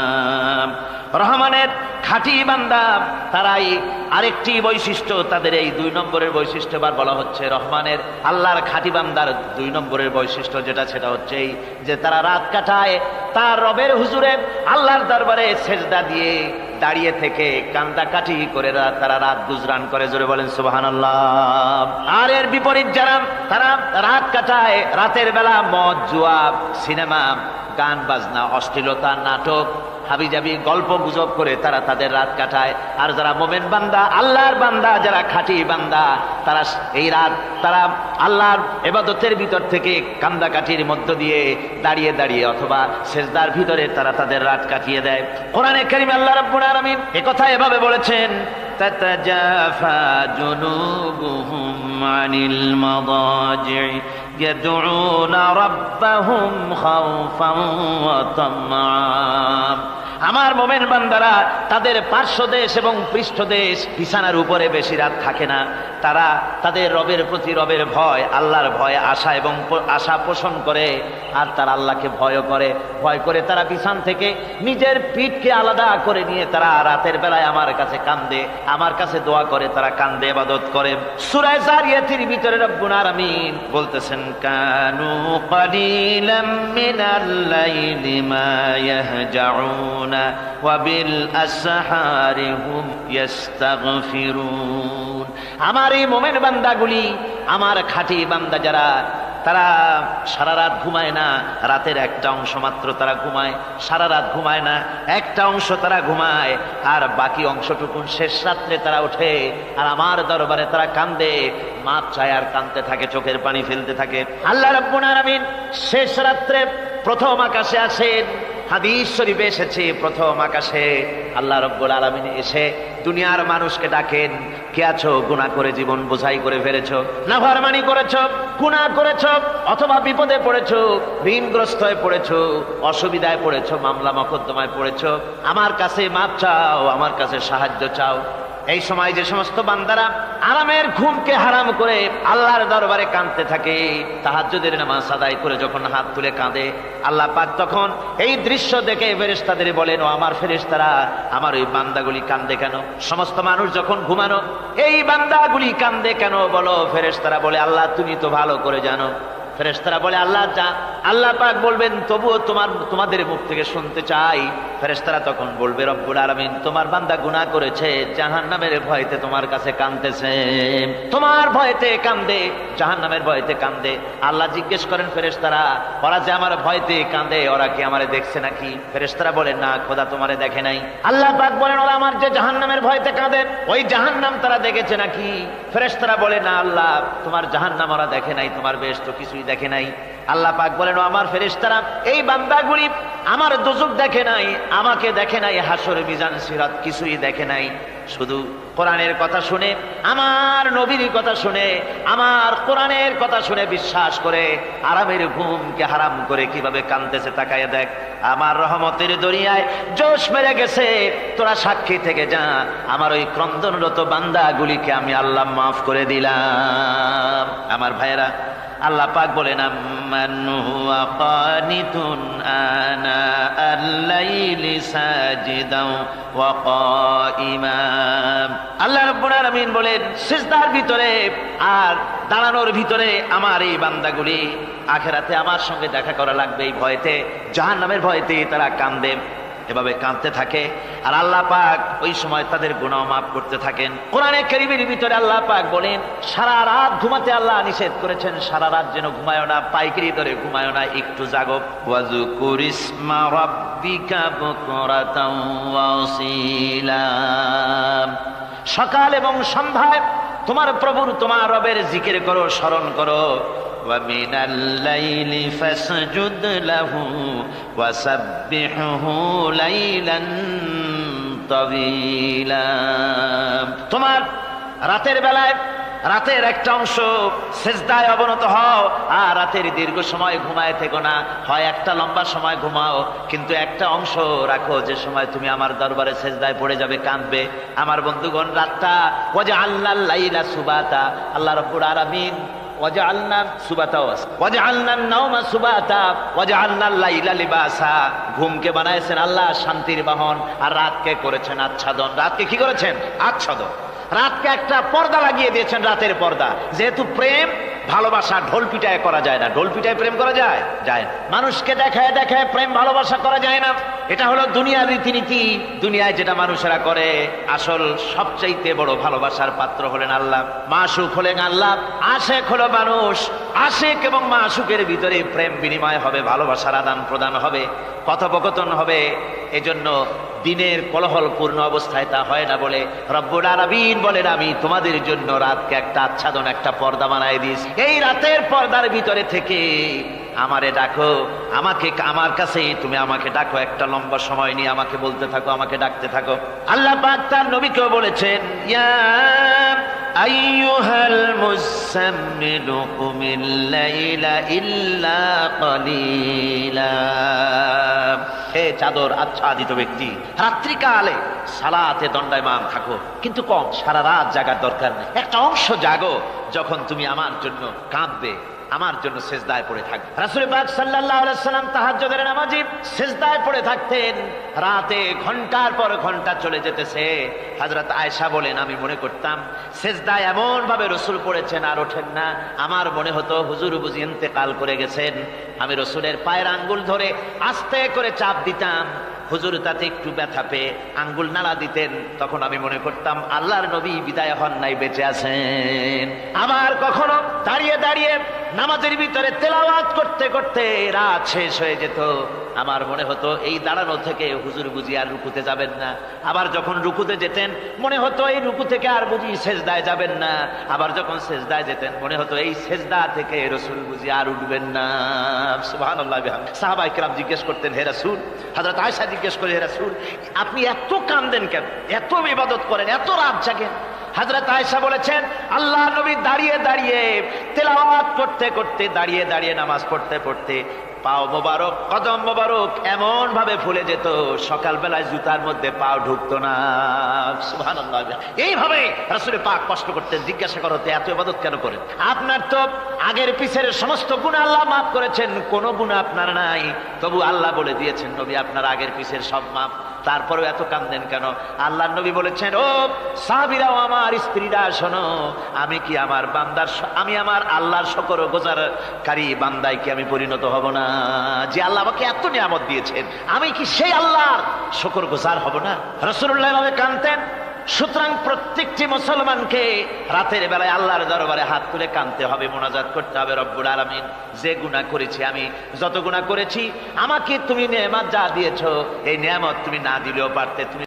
রহমানের খাঁটি বান্দা তারাই আরেকটি বৈশিষ্ট্য, তাদের এই 2 নম্বরের বৈশিষ্ট্য এবার বলা হচ্ছে। রহমানের আল্লাহর খাঁটি বান্দার 2 নম্বরের বৈশিষ্ট্য সেটা হচ্ছে এই যে তারা রাত কাটায় তার রবের হুজুরে আল্লাহর দরবারে সেজদা দিয়ে দাঁড়িয়ে থেকে কান্দাকাটি করে তারা রাত গুজরান করে। জোরে বলেন সুবহানাল্লাহ। আর এর বিপরীত যারা তারা রাত কাটায় রাতের বেলা মদ, জুয়া, সিনেমা, গান বাজনা, অশ্লীলতা, নাটক, হাবিজাবি গল্প গুজব করে তারা তাদের রাত কাটায়। আর যারা মোমেন বান্দা, আল্লাহর বান্দা, যারা খাঁটি বান্দা, তারা এই রাত তারা আল্লাহর ইবাদতের ভিতর থেকে কান্দাকাটির মধ্য দিয়ে দাঁড়িয়ে দাঁড়িয়ে অথবা সেজদার ভিতরে তারা তাদের রাত কাটিয়ে দেয়। কোরআনে কারীমে আল্লাহ রাব্বুল আলামিন একথা এভাবে বলেছেন, তাতাজাফা জুনুবুহুম আনিল মাদাজি ইয়াদউনা রাব্বাহুম খাওফান ওয়া তামআ। আমার মোমেন বান্দারা তাদের পার্শ্বদেশ এবং পৃষ্ঠদেশ বিছানার উপরে বেশি রাত থাকে না। তারা তাদের রবের প্রতি রবের ভয়, আল্লাহর ভয়, আশা এবং আশা পোষণ করে। আর তারা আল্লাহকে ভয় করে তারা বিছান থেকে নিজের পিঠকে আলাদা করে নিয়ে তারা রাতের বেলায় আমার কাছে কান্দে, আমার কাছে দোয়া করে, তারা কান্দে, ইবাদত করে। সূরা যারিয়াতের ভিতরে রব্বুল আলামিন বলতেছেন, কানু কালিলাম মিনাল লাইলি মা ইয়াহজাউন ওয়া বিল আসহারি হুম ইস্তাগফিরুন। আমার এই মোমেন বান্দাগুলি, আমার খাঁটি বান্দা যারা, তারা সারা রাত ঘুমায় না, রাতের একটা অংশ মাত্র তারা ঘুমায়, সারা রাত ঘুমায় না, একটা অংশ তারা ঘুমায়, আর বাকি অংশটুকু শেষ রাত্রে তারা ওঠে আর আমার দরবারে তারা কান্দে, মাপ চায় আর কাঁদতে থাকে, চোখের পানি ফেলতে থাকে। আল্লাহ রাব্বুল আলামিন শেষ রাত্রে প্রথম আকাশে আসেন। হাদিস শরীফে এসেছে, প্রথম আকাশে আল্লাহ রাব্বুল আলামিন এসে দুনিয়ার মানুষকে ডাকেন, কে আছো গুনাহ করে জীবন বোঝাই করে ফেলেছো, নাফরমানি করেছো, গুনাহ করেছো, অথবা বিপদে পড়েছো, ঋণগ্রস্ত হয়ে পড়েছো, অসুবিধায় পড়েছো, মামলা মকদ্দমায় পড়েছো, আমার কাছে মাপ চাও, আমার কাছে সাহায্য চাও। এই সময় যে সমস্ত বান্দারা আরামের ঘুমকে হারাম করে আল্লাহর দরবারে কাঁদতে থাকে, তাহাজ্জুদের নামাজ আদায় করে যখন হাত তুলে কাঁদে, আল্লাহ পাক তখন এই দৃশ্য দেখে ফেরেশতাদের বলেন, ও আমার ফেরেশতারা, আমার ওই বান্দাগুলি কাঁদে কেন? সমস্ত মানুষ যখন ঘুমানো, এই বান্দাগুলি কাঁদে কেন বলো? ফেরেশতারা বলে, আল্লাহ তুমি তো ভালো করে জানো। ফেরেশতারা বলে, আল্লাহ পাক বলবেন, তবুও তোমাদের মুখ থেকে শুনতে চাই। ফেরেশতারা তখন বলবে, রব্বুল আলামিন তোমার বান্দা গুনাহ করেছে, জাহান্নামের ভয়তে তোমার কাছে কাঁদতেছে, তোমার ভয়তে কাঁদে, জাহান্নামের ভয়তে কাঁদে। আল্লাহ জিজ্ঞেস করেন, ফেরেশতারা ওরা যে আমার ভয়তে কাঁদে, ওরা কি আমারে দেখছে নাকি? ফেরেশতারা বলেন, না খোদা তোমারে দেখে নাই। আল্লাহ পাক বলেন, ওরা আমার যে জাহান্নামের ভয়তে কাঁদে, ওই জাহান্নাম তারা দেখেছে নাকি? ফেরেশতারা বলে, না আল্লাহ তোমার জাহান্নাম ওরা দেখে নাই, তোমার বেহেশত কিছুই দেখে নাই। আল্লাহ পাক বলেন, আমার ফেরেশতারা এই বান্দাগুলি আমার দোজখ দেখে নাই, আমাকে দেখে নাই, হাসর মিজান সিরাত কিছুই দেখে নাই, শুধু কোরআনের কথা শুনে, আমার নবীর কথা শুনে, আমার কোরআনের কথা শুনে বিশ্বাস করে আরামের ঘুমকে হারাম করে কিভাবে কাঁদতেছে তাকায় দেখ। আমার রহমতের দরিয়ায় জোশ মেরে গেছে, তোরা সাক্ষী থেকে যা, আমার ওই ক্রন্দনরত বান্দাগুলিকে আমি আল্লাহ মাফ করে দিলাম। আমার ভাইয়েরা, আল্লাহ পাক বলেন, আম্মান হুয়া কানিতুন আনা আল-লাইলি সাজিদাও ওয়া কাইমা। আল্লাহ রাব্বুল আলামিন বলেন, সিজদার ভিতরে আর দাঁড়ানোর ভিতরে আমার এই বান্দাগুলি আখিরাতে আমার সঙ্গে দেখা করা লাগবে, এই ভয়তে, জাহান্নামের ভয়তে তারা কাঁদে, এভাবে কাঁদতে থাকে। আর আল্লাহ পাক ওই সময় তাদের গুনাহ মাফ করতে থাকেন। কোরআনে কারীমের ভিতরে আল্লাহ পাক বলেন, সারা রাত ঘুমাতে আল্লাহ নিষেধ করেছেন, সারা রাত যেন ঘুমায় না, পাইকারি ধরে ঘুমায় না, একটু জাগো। ওয়াজকুর ইসমা রাব্বিকা বুকরাতাও ওয়া আসীলা। সকাল এবং সন্ধ্যায় তোমার প্রভুর, তোমার রবের জিকির করো, স্মরণ করো। وَمِنَ اللَّيْلِ فَاسْجُدْ لَهُ وَسَبِّحْهُ لَيْلًا طَوِيلًا। তোমার রাতের বেলায় রাতের একটা অংশ সেজদায় অবনত হও, আর রাতের দীর্ঘ সময় ঘুমায় থেকো না, হয় একটা লম্বা সময় ঘুমাও, কিন্তু একটা অংশ রাখো যে সময় তুমি আমার দরবারে সেজদায় পড়ে যাবে, কাঁদবে। আমার বন্ধুগণ, রাতটা ওয়াজআলনাল লাইলা সুবাতা, আল্লাহ রাব্বুল আলামিন ওয়াজআলনা সুবাতাও আছে, ওয়াজআলনান নাওমা সুবাতা ওয়াজআলনাল লাইলা লিবাসা। ঘুমকে বানাইছেন আল্লাহ শান্তির বাহন, আর রাতকে করেছেন আচ্ছাদন। রাতকে কি করেছেন? আচ্ছাদন। রাতকে একটা পর্দা লাগিয়ে দিয়েছেন, রাতের পর্দা। যেহেতু প্রেম ভালোবাসা ঢোল পিটায় করা যায় না। ঢোল পিটায় প্রেম করা যায়? যায় না। মানুষকে দেখায় দেখায় প্রেম ভালোবাসা করা যায় না। এটা হলো দুনিয়ার রীতিনীতি। দুনিয়ায় যেটা মানুষেরা করে, আসল সবচাইতে বড় ভালোবাসার পাত্র হলেন আল্লাহ, মাশুক হলেন আল্লাহ, আশেক হলো মানুষ। আশেক এবং মাশুকের ভিতরে প্রেম বিনিময় হবে, ভালোবাসার আদান প্রদান হবে, কথোপকথন হবে। এজন্য দিনের কোলাহলপূর্ণ অবস্থায় তা হয় না বলে রব্বুল আলামিন বলেন, আমি তোমাদের জন্য রাতকে একটা আচ্ছাদন, একটা পর্দা বানায় দিয়েছি। এই রাতের পর্দার ভিতরে থেকে আমারে ডাকো, আমাকে আমার কাছে তুমি আমাকে ডাকো, একটা লম্বা সময় নিয়ে আমাকে বলতে থাকো, আমাকে ডাকতে থাকো। আল্লাহ পাক তার নবীকেও বলেছেন, ইয়া আইয়ুহাল মুসাম্মিলু কুমিল লাইলা ইল্লা কালিলা। হে চাদর আচ্ছাদিত ব্যক্তি, রাত্রিকালে সালাতে দণ্ডায়মান থাকো, কিন্তু কম, সারা রাত জাগার দরকার নেই। একটা অংশ জাগো, যখন তুমি আমার জন্য কাঁদবে, আমার জন্য সেজদায় পড়ে থাকবে। রাসূল পাক সাল্লাল্লাহু আলাইহি সাল্লাম তাহাজ্জুদের নামাজি সেজদায় পড়ে থাকতেন। রাতে ঘন্টার পর ঘন্টা চলে যেতেছে। হযরত আয়েশা বলেন, আমি মনে করতাম সেজদায় এমন ভাবে রাসূল পড়েছেন আর ওঠেন না, আমার মনে হতো হুজুর বুঝি ইন্তেকাল করে গেছেন। আমি রাসূলের পায়ের আঙ্গুল ধরে আস্তে করে চাপ দিতাম, হুজুর তাতে একটু ব্যথা পেয়ে আঙ্গুল নাড়া দিতেন। তখন আমি মনে করতাম আল্লাহর নবী বিদায় হন নাই, বেঁচে আছেন। আবার কখনো দাঁড়িয়ে দাঁড়িয়ে নামাজের ভিতরে তেলাওয়াত করতে করতে রাত শেষ হয়ে যেত। আমার মনে হতো এই দাঁড়ানো থেকে হুজুর বুঝি আর রুকুতে যাবেন না। আবার যখন রুকুতে যেতেন মনে হতো এই রুকু থেকে আর বুঝি সেজদায় যাবেন না। আবার যখন সেজদায় যেতেন মনে হতো এই সেজদা থেকে রাসূল বুঝি আর উঠবেন না। সুবহানাল্লাহ। সাহাবায়ে কেরাম জিজ্ঞেস করতেন, হে রাসূল, হযরত আয়েশা জিজ্ঞেস করে, হে রাসূল, আপনি এত কাঁদেন কেন, এত ইবাদত করেন, এত রাত জাগেন? হযরত আয়েশা বলেছেন, আল্লাহর নবী দাঁড়িয়ে দাঁড়িয়ে তেলাওয়াত করতে করতে, দাঁড়িয়ে দাঁড়িয়ে নামাজ পড়তে পড়তে পাও মোবারক, কদম মোবারক এমন ভাবে ফুলে যেত, সকালবেলায় জুতার মধ্যে পাও ঢুকতো না। সুবহানাল্লাহ। এইভাবে রাসূল পাক কষ্ট করতেন। জিজ্ঞাসা করতে, এত ইবাদত কেন করেন? আপনার তো আগের পিছের সমস্ত গুনাহ আল্লাহ মাফ করেছেন, কোনো গুনাহ আপনার নাই। তবু আল্লাহ বলে দিয়েছেন, নবী আপনার আগের পিছের সব মাফ, তারপরেও এত কাঁদেন কেন? আল্লাহর নবী বলেছেন, ও সাহাবীরাও, আমার স্ত্রীরা শোনো, আমি কি আমার বান্দার, আমি আমার আল্লাহর শুকরগুজারকারী বান্দায় কি আমি পরিণত হব না? যে আল্লাহ আমাকে এত নিয়ামত দিয়েছেন, আমি কি সেই আল্লাহর শুকরগুজার হব না? রাসূলুল্লাহ এভাবে কাঁদতেন। সুতরাং প্রত্যেকটি মুসলমানকে রাতের বেলায় আল্লাহর দরবারে হাত তুলে কাঁদতে হবে, মোনাজাত করতে হবে, রব্বুল আলামিন যে গুনাহ করেছি, আমি যত গুনাহ করেছি, আমাকে তুমি নেয়ামত যা দিয়েছো, এই নেয়ামত তুমি না দিলেও পারতে, তুমি